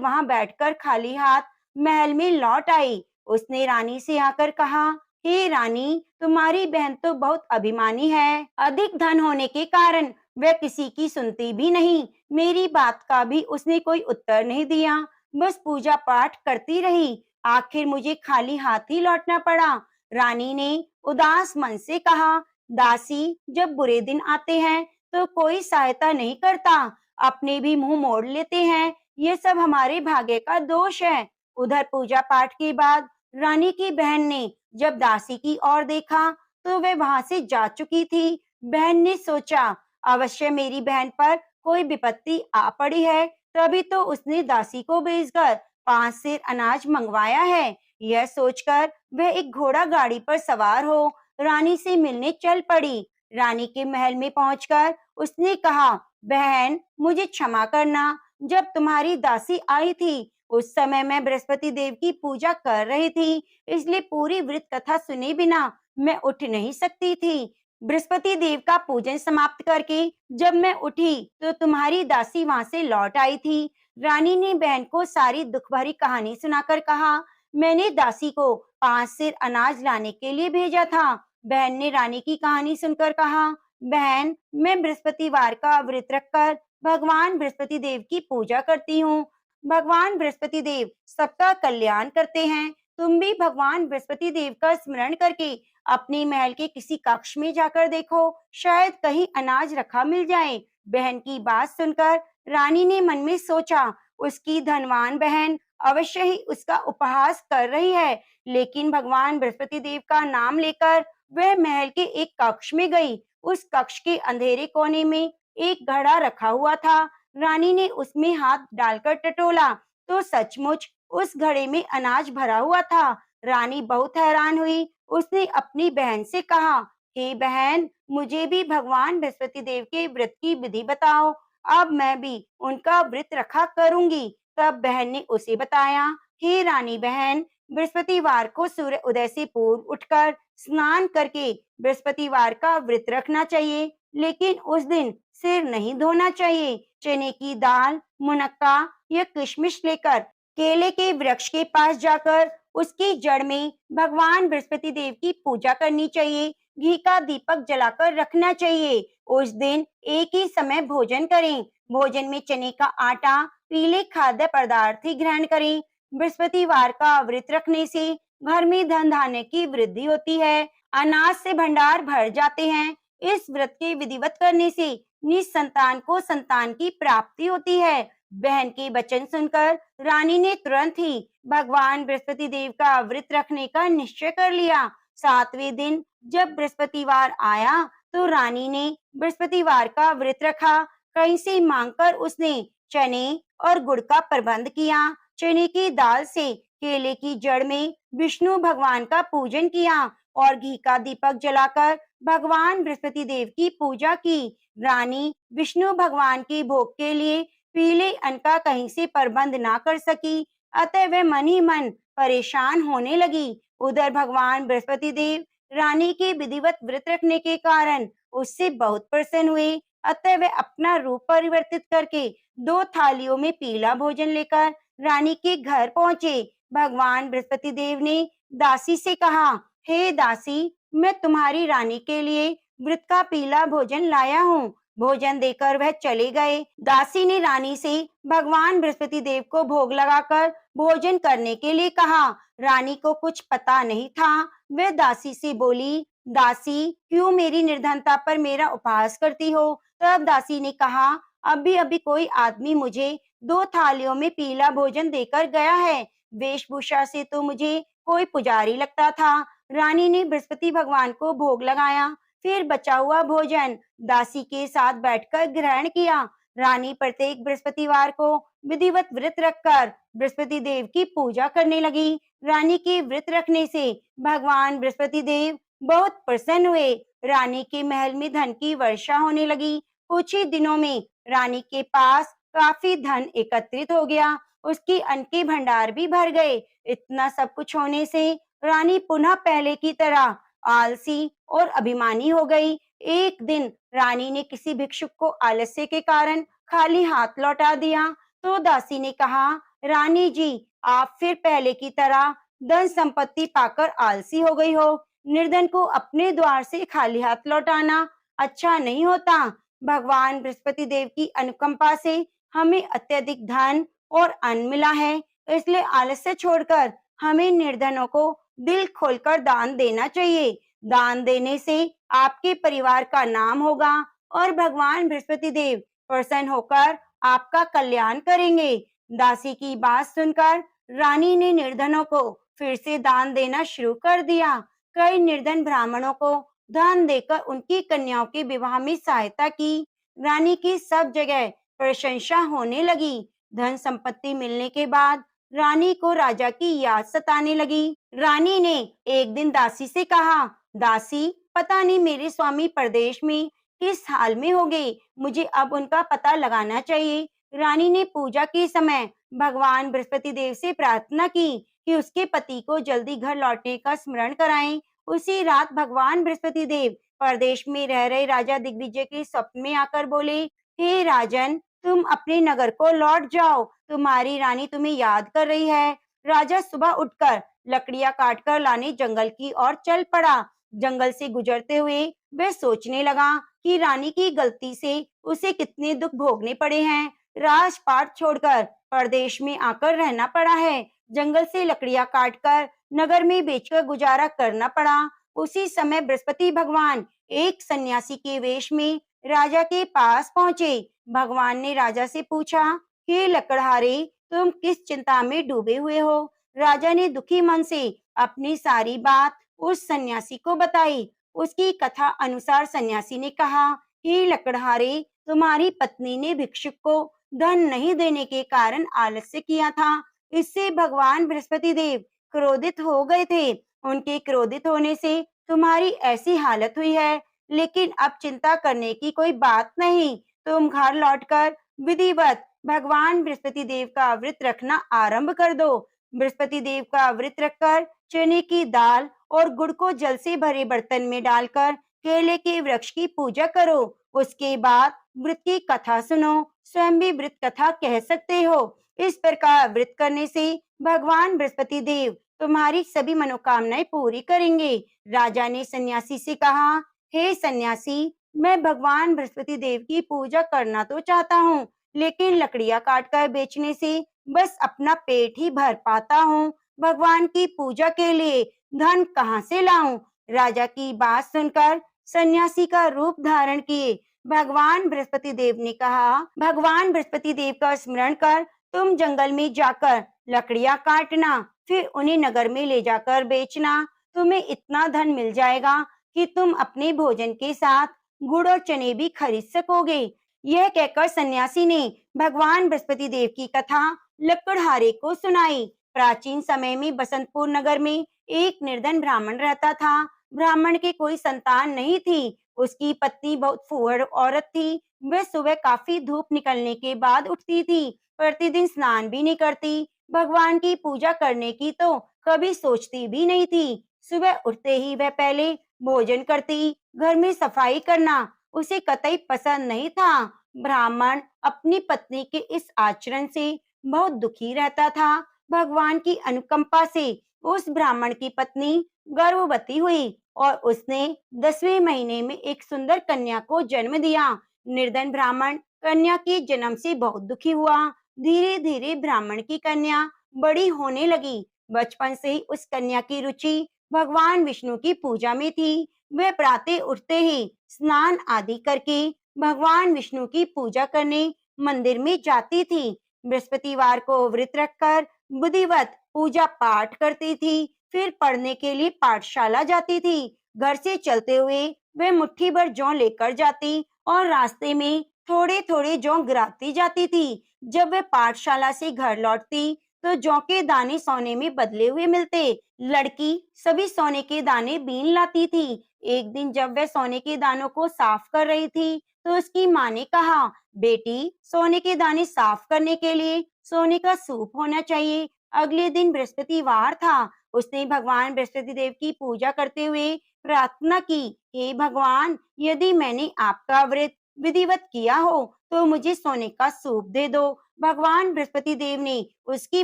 वहां बैठकर खाली हाथ महल में लौट आई। उसने रानी से आकर कहा, हे रानी, तुम्हारी बहन तो बहुत अभिमानी है। अधिक धन होने के कारण वह किसी की सुनती भी नहीं। मेरी बात का भी उसने कोई उत्तर नहीं दिया, बस पूजा पाठ करती रही। आखिर मुझे खाली हाथ ही लौटना पड़ा। रानी ने उदास मन से कहा, दासी, जब बुरे दिन आते हैं तो कोई सहायता नहीं करता, अपने भी मुंह मोड़ लेते हैं। ये सब हमारे भाग्य का दोष है। उधर पूजा पाठ के बाद रानी की बहन ने जब दासी की ओर देखा तो वह वहां से जा चुकी थी। बहन ने सोचा, अवश्य मेरी बहन पर कोई विपत्ति आ पड़ी है, तभी तो उसने दासी को भेजकर 5 सेर अनाज मंगवाया है। यह सोचकर वह एक घोड़ा गाड़ी पर सवार हो रानी से मिलने चल पड़ी। रानी के महल में पहुंचकर उसने कहा, बहन, मुझे क्षमा करना। जब तुम्हारी दासी आई थी उस समय मैं बृहस्पति देव की पूजा कर रही थी, इसलिए पूरी वृत्त कथा सुने बिना मैं उठ नहीं सकती थी। बृहस्पति देव का पूजन समाप्त करके जब मैं उठी तो तुम्हारी दासी वहां से लौट आई थी। रानी ने बहन को सारी दुख भरी कहानी सुनाकर कहा, मैंने दासी को 5 सेर अनाज लाने के लिए भेजा था। बहन ने रानी की कहानी सुनकर कहा, बहन, मैं बृहस्पतिवार का व्रत रखकर भगवान बृहस्पति देव की पूजा करती हूँ। भगवान बृहस्पति देव सबका कल्याण करते हैं। तुम भी भगवान बृहस्पति देव का स्मरण करके अपने महल के किसी कक्ष में जाकर देखो, शायद कहीं अनाज रखा मिल जाए। बहन की बात सुनकर रानी ने मन में सोचा, उसकी धनवान बहन अवश्य ही उसका उपहास कर रही है। लेकिन भगवान बृहस्पति देव का नाम लेकर वह महल के एक कक्ष में गई। उस कक्ष के अंधेरे कोने में एक घड़ा रखा हुआ था। रानी ने उसमें हाथ डालकर टटोला तो सचमुच उस घड़े में अनाज भरा हुआ था। रानी बहुत हैरान हुई। उसने अपनी बहन से कहा, हे बहन, मुझे भी भगवान बृहस्पति देव के व्रत की विधि बताओ। अब मैं भी उनका व्रत रखा करूंगी। तब बहन ने उसे बताया, हे रानी बहन, बृहस्पतिवार को सूर्य उदय से पूर्व उठकर स्नान करके बृहस्पतिवार का व्रत रखना चाहिए, लेकिन उस दिन सिर नहीं धोना चाहिए। चने की दाल, मुनक्का या किशमिश लेकर केले के वृक्ष के पास जाकर उसकी जड़ में भगवान बृहस्पति देव की पूजा करनी चाहिए। घी का दीपक जलाकर रखना चाहिए। उस दिन एक ही समय भोजन करें। भोजन में चने का आटा, पीले खाद्य पदार्थ ही ग्रहण करें। बृहस्पतिवार का व्रत रखने से घर में धन धान्य की वृद्धि होती है, अनाज से भंडार भर जाते हैं। इस व्रत के विधिवत करने से निसंतान को संतान की प्राप्ति होती है। बहन के वचन सुनकर रानी ने तुरंत ही भगवान बृहस्पति देव का व्रत रखने का निश्चय कर लिया। 7वें दिन जब बृहस्पतिवार आया तो रानी ने बृहस्पतिवार का व्रत रखा। कहीं से मांगकर उसने चने और गुड़ का प्रबंध किया। चने की दाल से केले की जड़ में विष्णु भगवान का पूजन किया और घी का दीपक जलाकर भगवान बृहस्पति देव की पूजा की। रानी विष्णु भगवान के भोग के लिए पीले अन्न का कहीं से प्रबंध ना कर सकी, अतः वह मन ही मन परेशान होने लगी। उधर भगवान बृहस्पति देव रानी के विधिवत व्रत रखने के कारण उससे बहुत प्रसन्न हुए, अतः वे अपना रूप परिवर्तित करके 2 थालियों में पीला भोजन लेकर रानी के घर पहुंचे। भगवान बृहस्पति देव ने दासी से कहा, हे दासी, मैं तुम्हारी रानी के लिए व्रत का पीला भोजन लाया हूँ। भोजन देकर वह चले गए। दासी ने रानी से भगवान बृहस्पति देव को भोग लगाकर भोजन करने के लिए कहा। रानी को कुछ पता नहीं था। वह दासी से बोली, दासी, क्यों मेरी निर्धनता पर मेरा उपहास करती हो? तब दासी ने कहा, अभी अभी कोई आदमी मुझे 2 थालियों में पीला भोजन देकर गया है। वेशभूषा से तो मुझे कोई पुजारी लगता था। रानी ने बृहस्पति भगवान को भोग लगाया, फिर बचा हुआ भोजन दासी के साथ बैठकर ग्रहण किया। रानी प्रत्येक बृहस्पतिवार को विधिवत व्रत रखकर बृहस्पति देव की पूजा करने लगी। रानी के व्रत रखने से भगवान बृहस्पति देव बहुत प्रसन्न हुए। रानी के महल में धन की वर्षा होने लगी। कुछ ही दिनों में रानी के पास काफी धन एकत्रित हो गया। उसकी अन्न के भंडार भी भर गए। इतना सब कुछ होने से रानी पुनः पहले की तरह आलसी और अभिमानी हो गई। एक दिन रानी ने किसी भिक्षुक को आलस्य के कारण खाली हाथ लौटा दिया तो दासी ने कहा, रानी जी, आप फिर पहले की तरह धन संपत्ति पाकर आलसी हो गई हो। निर्धन को अपने द्वार से खाली हाथ लौटाना अच्छा नहीं होता। भगवान बृहस्पति देव की अनुकंपा से हमें अत्यधिक धन और अन्न मिला है, इसलिए आलस्य छोड़कर हमें निर्धनों को दिल खोलकर दान देना चाहिए। दान देने से आपके परिवार का नाम होगा और भगवान बृहस्पति देव प्रसन्न होकर आपका कल्याण करेंगे। दासी की बात सुनकर रानी ने निर्धनों को फिर से दान देना शुरू कर दिया। कई निर्धन ब्राह्मणों को धन देकर उनकी कन्याओं के विवाह में सहायता की। रानी की सब जगह प्रशंसा होने लगी। धन संपत्ति मिलने के बाद रानी को राजा की याद सताने लगी। रानी ने एक दिन दासी से कहा, दासी, पता नहीं मेरे स्वामी परदेश में किस हाल में होंगे, मुझे अब उनका पता लगाना चाहिए। रानी ने पूजा के समय भगवान बृहस्पति देव से प्रार्थना की कि उसके पति को जल्दी घर लौटने का स्मरण कराएं। उसी रात भगवान बृहस्पति देव परदेश में रह रहे राजा दिग्विजय के स्वप्न में आकर बोले, हे राजन, तुम अपने नगर को लौट जाओ, तुम्हारी रानी तुम्हें याद कर रही है। राजा सुबह उठकर लकड़ियां काटकर लाने जंगल की ओर चल पड़ा। जंगल से गुजरते हुए वह सोचने लगा कि रानी की गलती से उसे कितने दुख भोगने पड़े हैं। राजपाट छोड़कर परदेश में आकर रहना पड़ा है। जंगल से लकड़ियां काटकर नगर में बेचकर गुजारा करना पड़ा। उसी समय बृहस्पति भगवान एक सन्यासी के वेश में राजा के पास पहुंचे। भगवान ने राजा से पूछा, हे लकड़हारे, तुम किस चिंता में डूबे हुए हो? राजा ने दुखी मन से अपनी सारी बात उस सन्यासी को बताई। उसकी कथा अनुसार सन्यासी ने कहा, हे लकड़हारे, तुम्हारी पत्नी ने भिक्षुक को धन नहीं देने के कारण आलस्य किया था। इससे भगवान बृहस्पति देव क्रोधित हो गए थे। उनके क्रोधित होने से तुम्हारी ऐसी हालत हुई है। लेकिन अब चिंता करने की कोई बात नहीं। तुम घर लौटकर विधिवत भगवान बृहस्पति देव का व्रत रखना आरंभ कर दो। बृहस्पति देव का व्रत रखकर चने की दाल और गुड़ को जल से भरे बर्तन में डालकर केले के वृक्ष की पूजा करो। उसके बाद व्रत की कथा सुनो, स्वयं भी व्रत कथा कह सकते हो। इस प्रकार व्रत करने से भगवान बृहस्पति देव तुम्हारी सभी मनोकामनाएं पूरी करेंगे। राजा ने सन्यासी से कहा, हे सन्यासी, मैं भगवान बृहस्पति देव की पूजा करना तो चाहता हूँ, लेकिन लकड़ियां काटकर बेचने से बस अपना पेट ही भर पाता हूँ। भगवान की पूजा के लिए धन कहाँ से लाऊं? राजा की बात सुनकर सन्यासी का रूप धारण किए भगवान बृहस्पति देव ने कहा, भगवान बृहस्पति देव का स्मरण कर तुम जंगल में जाकर लकड़ियां काटना, फिर उन्हें नगर में ले जाकर बेचना। तुम्हें इतना धन मिल जाएगा कि तुम अपने भोजन के साथ गुड़ और चने भी खरीद सकोगे। यह कहकर सन्यासी ने भगवान बृहस्पति देव की कथा लकड़हारे को सुनाई। प्राचीन समय में बसंतपुर नगर में एक निर्धन ब्राह्मण रहता था। ब्राह्मण के कोई संतान नहीं थी। उसकी पत्नी बहुत फूहड़ औरत थी। वह सुबह काफी धूप निकलने के बाद उठती थी, प्रतिदिन स्नान भी नहीं करती, भगवान की पूजा करने की तो कभी सोचती भी नहीं थी। सुबह उठते ही वह पहले भोजन करती, घर में सफाई करना उसे कतई पसंद नहीं था। ब्राह्मण अपनी पत्नी के इस आचरण से बहुत दुखी रहता था। भगवान की अनुकंपा से उस ब्राह्मण की पत्नी गर्भवती हुई और उसने 10वें महीने में एक सुंदर कन्या को जन्म दिया। निर्धन ब्राह्मण कन्या के जन्म से बहुत दुखी हुआ। धीरे धीरे ब्राह्मण की कन्या बड़ी होने लगी। बचपन से ही उस कन्या की रुचि भगवान विष्णु की पूजा में थी। वह प्रातः उठते ही स्नान आदि करके भगवान विष्णु की पूजा करने मंदिर में जाती थी। बृहस्पतिवार को व्रत रखकर विधिवत पूजा पाठ करती थी, फिर पढ़ने के लिए पाठशाला जाती थी। घर से चलते हुए वह मुट्ठी भर जौ लेकर जाती और रास्ते में थोड़े थोड़े जौ गिराती जाती थी। जब वह पाठशाला से घर लौटती तो जौ के दाने सोने में बदले हुए मिलते। लड़की सभी सोने के दाने बीन लाती थी। एक दिन जब वह सोने के दानों को साफ कर रही थी तो उसकी माँ ने कहा, बेटी, सोने के दाने साफ करने के लिए सोने का सूप होना चाहिए। अगले दिन बृहस्पतिवार था। उसने भगवान बृहस्पति देव की पूजा करते हुए प्रार्थना की, हे भगवान, यदि मैंने आपका व्रत विधिवत किया हो तो मुझे सोने का सूप दे दो। भगवान बृहस्पति देव ने उसकी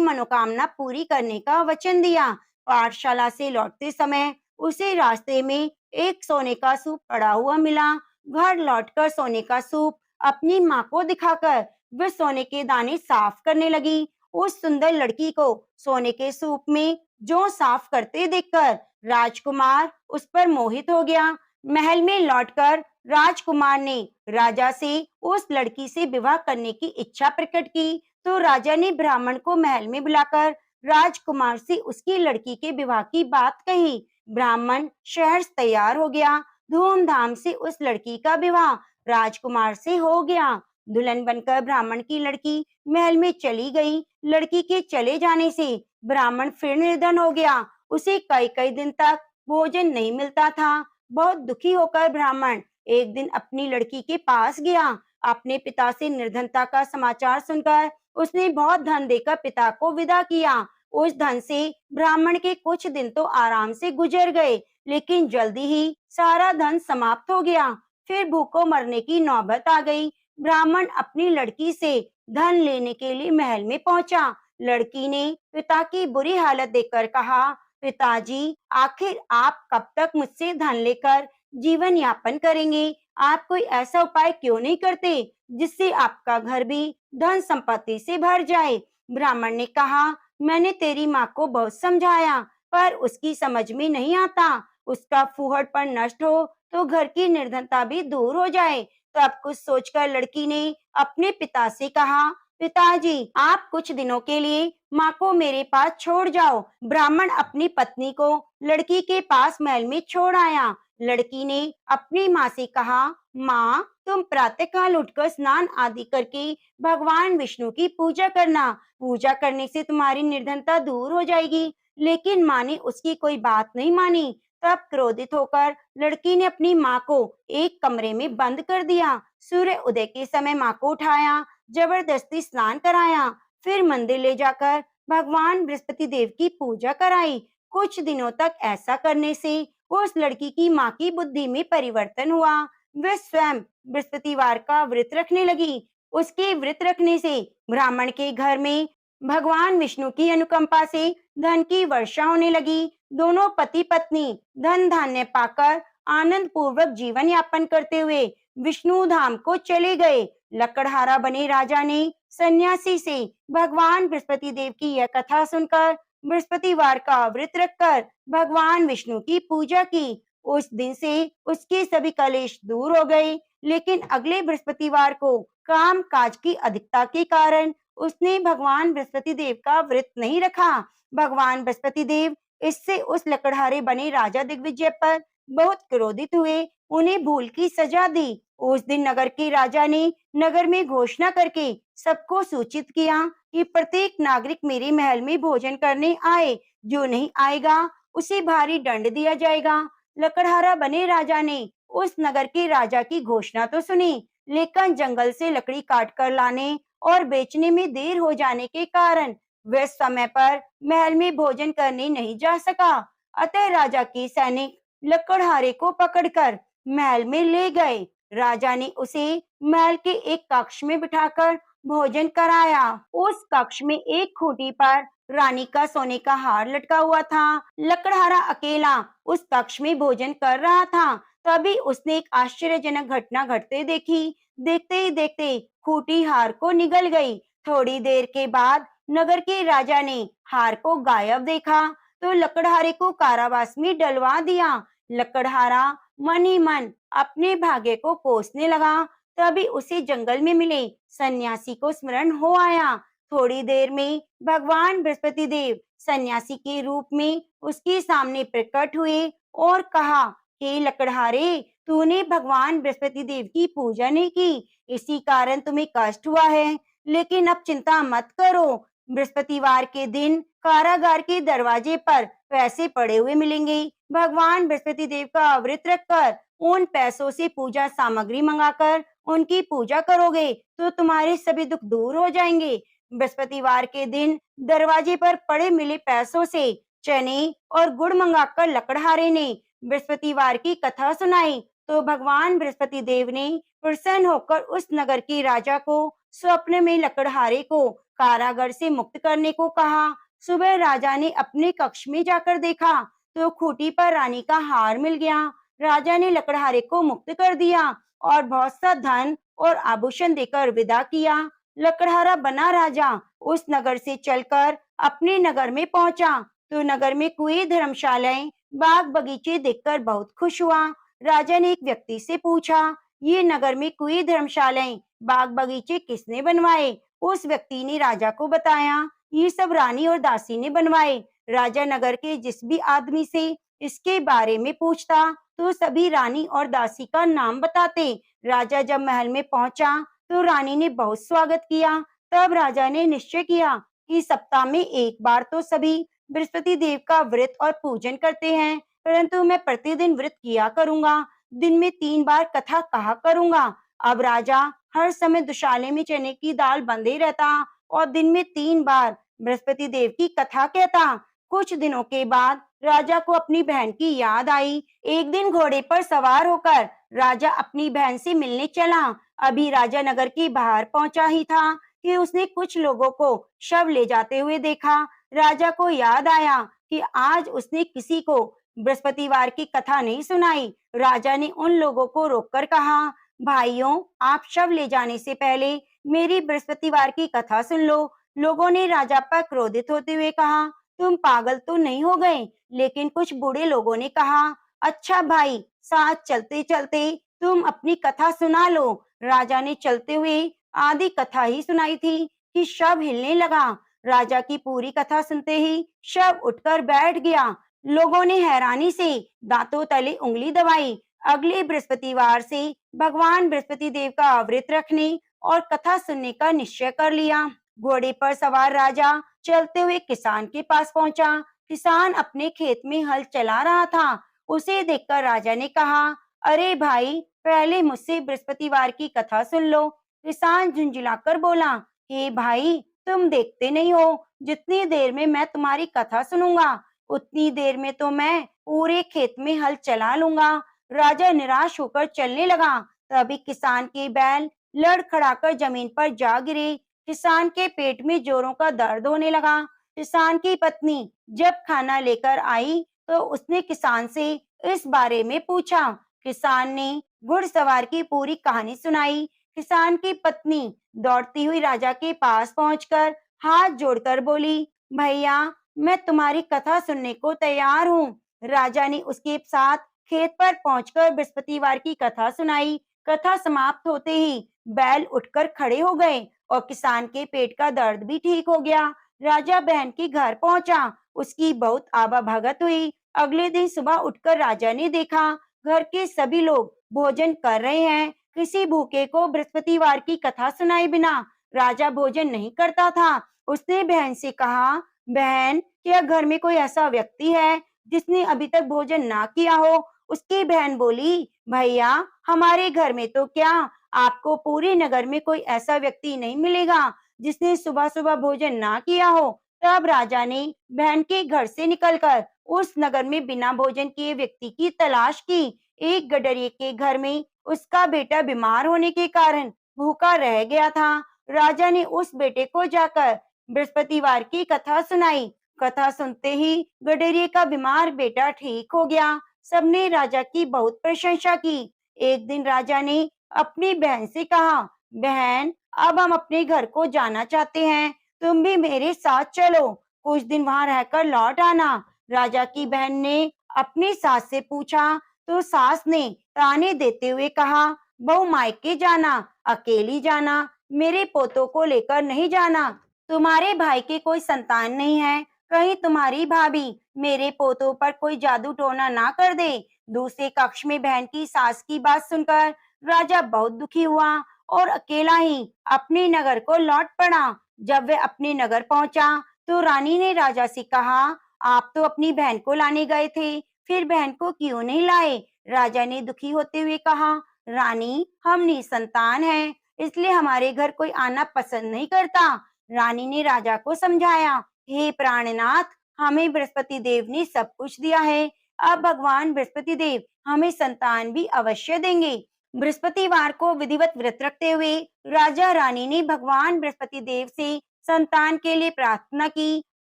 मनोकामना पूरी करने का वचन दिया। पाठशाला से लौटते समय उसे रास्ते में एक सोने का सूप पड़ा हुआ मिला। घर लौटकर सोने का सूप अपनी माँ को दिखाकर वह सोने के दाने साफ करने लगी। उस सुंदर लड़की को सोने के सूप में जौ साफ करते देखकर राजकुमार उस पर मोहित हो गया। महल में लौटकर राजकुमार ने राजा से उस लड़की से विवाह करने की इच्छा प्रकट की। तो राजा ने ब्राह्मण को महल में बुलाकर राजकुमार से उसकी लड़की के विवाह की बात कही। ब्राह्मण शहर से तैयार हो गया। धूमधाम से उस लड़की का विवाह राजकुमार से हो गया। दुल्हन बनकर ब्राह्मण की लड़की महल में चली गई। लड़की के चले जाने से ब्राह्मण फिर निर्धन हो गया। उसे कई कई दिन तक भोजन नहीं मिलता था। बहुत दुखी होकर ब्राह्मण एक दिन अपनी लड़की के पास गया। अपने पिता से निर्धनता का समाचार सुनकर उसने बहुत धन देकर पिता को विदा किया। उस धन से ब्राह्मण के कुछ दिन तो आराम से गुजर गए, लेकिन जल्दी ही सारा धन समाप्त हो गया। फिर भूखों मरने की नौबत आ गई। ब्राह्मण अपनी लड़की से धन लेने के लिए महल में पहुंचा। लड़की ने पिता की बुरी हालत देखकर कहा, पिताजी, आखिर आप कब तक मुझसे धन लेकर जीवन यापन करेंगे? आप कोई ऐसा उपाय क्यों नहीं करते जिससे आपका घर भी धन संपत्ति से भर जाए? ब्राह्मण ने कहा, मैंने तेरी माँ को बहुत समझाया, पर उसकी समझ में नहीं आता। उसका फूहड़पन नष्ट हो तो घर की निर्धनता भी दूर हो जाए। तब कुछ सोचकर लड़की ने अपने पिता से कहा, पिताजी, आप कुछ दिनों के लिए माँ को मेरे पास छोड़ जाओ। ब्राह्मण अपनी पत्नी को लड़की के पास महल में छोड़ आया। लड़की ने अपनी माँ से कहा, माँ, तुम प्रातःकाल उठकर स्नान आदि करके भगवान विष्णु की पूजा करना। पूजा करने से तुम्हारी निर्धनता दूर हो जाएगी। लेकिन माँ ने उसकी कोई बात नहीं मानी। तब क्रोधित होकर लड़की ने अपनी माँ को एक कमरे में बंद कर दिया। सूर्य उदय के समय माँ को उठाया, जबरदस्ती स्नान कराया, फिर मंदिर ले जाकर भगवान बृहस्पति देव की पूजा कराई। कुछ दिनों तक ऐसा करने से उस लड़की की माँ की बुद्धि में परिवर्तन हुआ। वह स्वयं बृहस्पतिवार का व्रत रखने लगी। उसके व्रत रखने से ब्राह्मण के घर में भगवान विष्णु की अनुकंपा से धन की वर्षा होने लगी। दोनों पति पत्नी धन धान्य पाकर आनंद पूर्वक जीवन यापन करते हुए विष्णु धाम को चले गए। लकड़हारा बने राजा ने सन्यासी से भगवान बृहस्पति देव की यह कथा सुनकर बृहस्पतिवार का व्रत रखकर भगवान विष्णु की पूजा की। उस दिन से उसके सभी कलेश दूर हो गए। लेकिन अगले बृहस्पतिवार को काम काज की अधिकता के कारण उसने भगवान बृहस्पति देव का व्रत नहीं रखा। भगवान बृहस्पति देव इससे उस लकड़हारे बने राजा दिग्विजय पर बहुत क्रोधित हुए, उन्हें भूल की सजा दी। उस दिन नगर के राजा ने नगर में घोषणा करके सबको सूचित किया कि प्रत्येक नागरिक मेरे महल में भोजन करने आए, जो नहीं आएगा उसे भारी दंड दिया जाएगा। लकड़हारा बने राजा ने उस नगर के राजा की घोषणा तो सुनी, लेकिन जंगल से लकड़ी काट कर लाने और बेचने में देर हो जाने के कारण वह समय पर महल में भोजन करने नहीं जा सका। अतः राजा के सैनिक लकड़हारे को पकड़कर महल में ले गए। राजा ने उसे महल के एक कक्ष में बिठाकर भोजन कराया। उस कक्ष में एक खूंटी पर रानी का सोने का हार लटका हुआ था। लकड़हारा अकेला उस कक्ष में भोजन कर रहा था। तभी उसने एक आश्चर्यजनक घटना घटते देखी। देखते ही देखते खूंटी हार को निगल गई। थोड़ी देर के बाद नगर के राजा ने हार को गायब देखा तो लकड़हारे को कारावास में डलवा दिया। लकड़हारा मन ही मन अपने भाग्य को कोसने लगा। तभी उसे जंगल में मिले सन्यासी को स्मरण हो आया। थोड़ी देर में भगवान बृहस्पति देव सन्यासी के रूप में उसके सामने प्रकट हुए और कहा, हे लकड़हारे, तूने भगवान बृहस्पति देव की पूजा नहीं की, इसी कारण तुम्हें कष्ट हुआ है। लेकिन अब चिंता मत करो, बृहस्पतिवार के दिन कारागार के दरवाजे पर पैसे पड़े हुए मिलेंगे। भगवान बृहस्पति देव का व्रत रखकर उन पैसों से पूजा सामग्री मंगाकर उनकी पूजा करोगे तो तुम्हारे सभी दुख दूर हो जाएंगे। बृहस्पतिवार के दिन दरवाजे पर पड़े मिले पैसों से चने और गुड़ मंगाकर लकड़हारे ने बृहस्पतिवार की कथा सुनाई तो भगवान बृहस्पति देव ने प्रसन्न होकर उस नगर के राजा को स्वप्न में लकड़हारे को कारागार से मुक्त करने को कहा। सुबह राजा ने अपने कक्ष में जाकर देखा तो खूंटी पर रानी का हार मिल गया। राजा ने लकड़हारे को मुक्त कर दिया और बहुत सा धन और आभूषण देकर विदा किया। लकड़हारा बना राजा उस नगर से चलकर अपने नगर में पहुंचा तो नगर में कुएं, धर्मशालाएं, बाग बगीचे देखकर बहुत खुश हुआ। राजा ने एक व्यक्ति से पूछा, ये नगर में कुएं, धर्मशालाएं, बाग बगीचे किसने बनवाए? उस व्यक्ति ने राजा को बताया, ये सब रानी और दासी ने बनवाए। राजा नगर के जिस भी आदमी से इसके बारे में पूछता तो सभी रानी और दासी का नाम बताते। राजा जब महल में पहुंचा तो रानी ने बहुत स्वागत किया। तब राजा ने निश्चय किया कि सप्ताह में एक बार तो सभी बृहस्पति देव का व्रत और पूजन करते हैं, परंतु मैं प्रतिदिन व्रत किया करूंगा, दिन में 3 बार कथा कहा करूंगा। अब राजा हर समय दुशाले में चने की दाल बंधे रहता और दिन में 3 बार बृहस्पति देव की कथा कहता। कुछ दिनों के बाद राजा को अपनी बहन की याद आई। एक दिन घोड़े पर सवार होकर राजा अपनी बहन से मिलने चला। अभी राजा नगर के बाहर पहुंचा ही था कि उसने कुछ लोगों को शव ले जाते हुए देखा। राजा को याद आया कि आज उसने किसी को बृहस्पतिवार की कथा नहीं सुनाई। राजा ने उन लोगों को रोककर कहा, भाइयों, आप शव ले जाने से पहले मेरी बृहस्पतिवार की कथा सुन लो। लोगों ने राजा पर क्रोधित होते हुए कहा, तुम पागल तो नहीं हो गए? लेकिन कुछ बूढ़े लोगों ने कहा, अच्छा भाई, साथ चलते चलते तुम अपनी कथा सुना लो। राजा ने चलते हुए आधी कथा ही सुनाई थी कि शव हिलने लगा। राजा की पूरी कथा सुनते ही शव उठकर बैठ गया। लोगों ने हैरानी से दांतों तले उंगली दबाई। अगले बृहस्पतिवार से भगवान बृहस्पति देव का व्रत रखने और कथा सुनने का निश्चय कर लिया। घोड़े पर सवार राजा चलते हुए किसान के पास पहुंचा। किसान अपने खेत में हल चला रहा था। उसे देखकर राजा ने कहा, अरे भाई, पहले मुझसे बृहस्पतिवार की कथा सुन लो। किसान झुंझुलाकर बोला, हे भाई, तुम देखते नहीं हो, जितनी देर में मैं तुम्हारी कथा सुनूंगा उतनी देर में तो मैं पूरे खेत में हल चला लूंगा। राजा निराश होकर चलने लगा। तभी किसान के बैल लड़खड़ाकर जमीन पर जा गिरे। किसान के पेट में जोरों का दर्द होने लगा। किसान की पत्नी जब खाना लेकर आई तो उसने किसान से इस बारे में पूछा। किसान ने घुड़सवार की पूरी कहानी सुनाई। किसान की पत्नी दौड़ती हुई राजा के पास पहुंचकर हाथ जोड़कर बोली, भैया, मैं तुम्हारी कथा सुनने को तैयार हूँ। राजा ने उसके साथ खेत पर पहुंचकर बृहस्पतिवार की कथा सुनाई। कथा समाप्त होते ही बैल उठकर खड़े हो गए और किसान के पेट का दर्द भी ठीक हो गया। राजा बहन के घर पहुंचा। उसकी बहुत आवाभगत हुई। अगले दिन सुबह उठकर राजा ने देखा घर के सभी लोग भोजन कर रहे हैं। किसी भूखे को बृहस्पतिवार की कथा सुनाए बिना राजा भोजन नहीं करता था। उसने बहन से कहा, बहन, क्या घर में कोई ऐसा व्यक्ति है जिसने अभी तक भोजन ना किया हो? उसकी बहन बोली, भैया, हमारे घर में तो क्या, आपको पूरे नगर में कोई ऐसा व्यक्ति नहीं मिलेगा जिसने सुबह सुबह भोजन ना किया हो। तब राजा ने बहन के घर से निकलकर उस नगर में बिना भोजन किए व्यक्ति की तलाश की। एक गडरिये के घर में उसका बेटा बीमार होने के कारण भूखा रह गया था। राजा ने उस बेटे को जाकर बृहस्पतिवार की कथा सुनाई। कथा सुनते ही गडरिये का बीमार बेटा ठीक हो गया। सबने राजा की बहुत प्रशंसा की। एक दिन राजा ने अपनी बहन से कहा, बहन, अब हम अपने घर को जाना चाहते हैं, तुम भी मेरे साथ चलो, कुछ दिन वहां रहकर लौट आना। राजा की बहन ने अपनी सास से पूछा तो सास ने ताने देते हुए कहा, बहू मायके जाना, अकेली जाना, मेरे पोतों को लेकर नहीं जाना। तुम्हारे भाई के कोई संतान नहीं है, कहीं तुम्हारी भाभी मेरे पोतों पर कोई जादू टोना ना कर दे। दूसरे कक्ष में बहन की सास की बात सुनकर राजा बहुत दुखी हुआ और अकेला ही अपने नगर को लौट पड़ा। जब वह अपने नगर पहुंचा तो रानी ने राजा से कहा, आप तो अपनी बहन को लाने गए थे, फिर बहन को क्यों नहीं लाए? राजा ने दुखी होते हुए कहा, रानी, हम निसंतान हैं, इसलिए हमारे घर कोई आना पसंद नहीं करता। रानी ने राजा को समझाया, हे प्राणनाथ, हमें बृहस्पति देव ने सब कुछ दिया है, अब भगवान बृहस्पति देव हमें संतान भी अवश्य देंगे। बृहस्पतिवार को विधिवत व्रत रखते हुए राजा रानी ने भगवान बृहस्पति देव से संतान के लिए प्रार्थना की।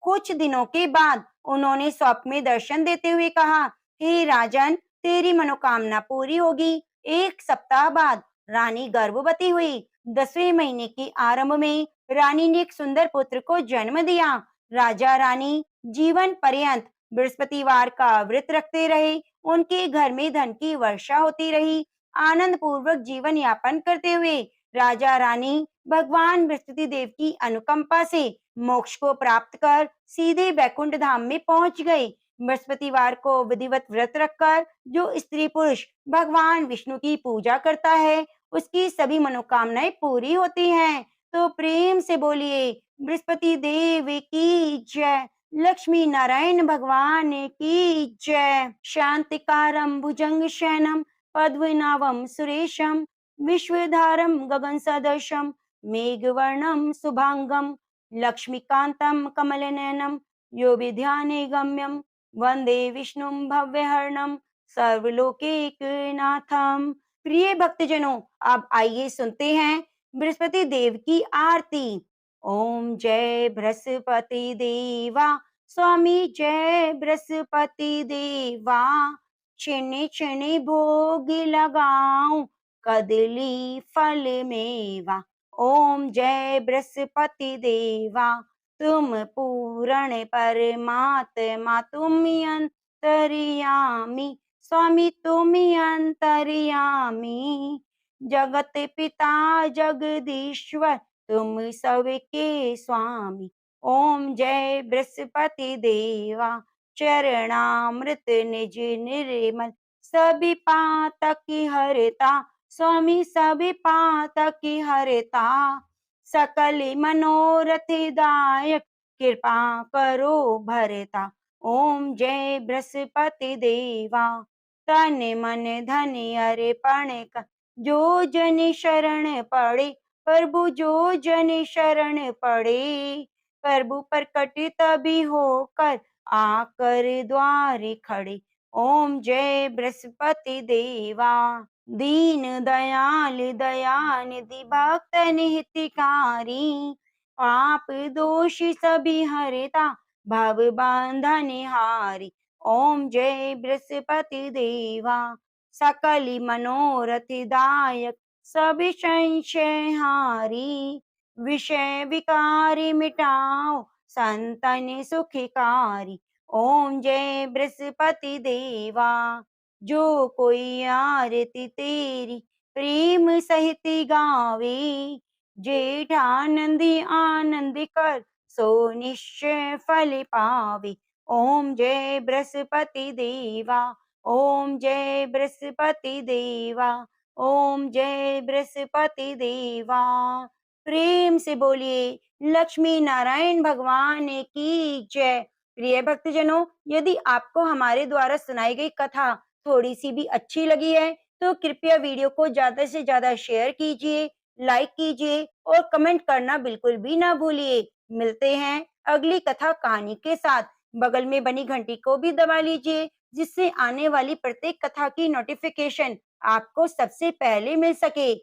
कुछ दिनों के बाद उन्होंने स्वप्न में दर्शन देते हुए कहा, हे राजन, तेरी मनोकामना पूरी होगी। एक सप्ताह बाद रानी गर्भवती हुई। 10वें महीने के आरंभ में रानी ने एक सुंदर पुत्र को जन्म दिया। राजा रानी जीवन पर्यंत बृहस्पतिवार का व्रत रखते रहे। उनके घर में धन की वर्षा होती रही। आनंद पूर्वक जीवन यापन करते हुए राजा रानी भगवान बृहस्पति देव की अनुकंपा से मोक्ष को प्राप्त कर सीधे बैकुंठ धाम में पहुंच गए। बृहस्पतिवार को विधिवत व्रत रखकर जो स्त्री पुरुष भगवान विष्णु की पूजा करता है, उसकी सभी मनोकामनाएं पूरी होती हैं। तो प्रेम से बोलिए, बृहस्पति देव की जय, लक्ष्मी नारायण भगवान की जय। शांतिकारं भुजंग शयनम पद्मनाभं सुरेशम विश्वधारं गगन सदृशम मेघवर्णं शुभांगं लक्ष्मीकांतं कमलनयनं यो विध्याने गम्यं वंदे विष्णुं भव्यहरणं सर्वलोकैकनाथं। प्रिय भक्तजनों, अब आइए सुनते हैं बृहस्पति देव की आरती। ओम जय बृहस्पति देवा, स्वामी जय बृहस्पति देवा, छिने छिने भोग लगाऊं, कदली फल मेवा। ओम जय बृहस्पति देवा, तुम पूर्ण परमात्मा, तुम अंतर्यामी, स्वामी तुम अंतर्यामी, जगत पिता जगदीश्वर, तुम सबके स्वामी। ओम जय बृहस्पति देवा, चरणामृत निज निर्मल, सभी पातक की हरता, स्वामी सभी पातक की हरता, सकल मनोरथ दायक, कृपा करो भरता। ओम जय बृहस्पति देवा। तन मन धन अर्पण कर। जो जन शरण पड़े प्रभु, जो जन शरण पड़े प्रभु, प्रकट तभी होकर आकर द्वारे खड़े। ओम जय बृहस्पति देवा। दीन दयाल दयानिधि भक्त हितकारी, पाप दोष सभी हरता भव बंधन हारी। ओम जय बृहस्पति देवा। सकल मनोरथ दायक सभी संशय हारी, विषय विकारी मिटाओ संतन सुखकारी। ओम जय बृहस्पति देवा। जो कोई आरती तेरी प्रेम सहित गावे, जेठानंदी आनंद कर सो निश्चय फल पावे। ओम जय बृहस्पति देवा। ओम जय बृहस्पति देवा। ओम जय बृहस्पति देवा। प्रेम से बोलिए लक्ष्मी नारायण भगवान की जय। प्रिय भक्तजनों, यदि आपको हमारे द्वारा सुनाई गई कथा थोड़ी सी भी अच्छी लगी है तो कृपया वीडियो को ज्यादा से ज्यादा शेयर कीजिए, लाइक कीजिए और कमेंट करना बिल्कुल भी ना भूलिए। मिलते हैं अगली कथा कहानी के साथ। बगल में बनी घंटी को भी दबा लीजिए, जिससे आने वाली प्रत्येक कथा की नोटिफिकेशन आपको सबसे पहले मिल सके।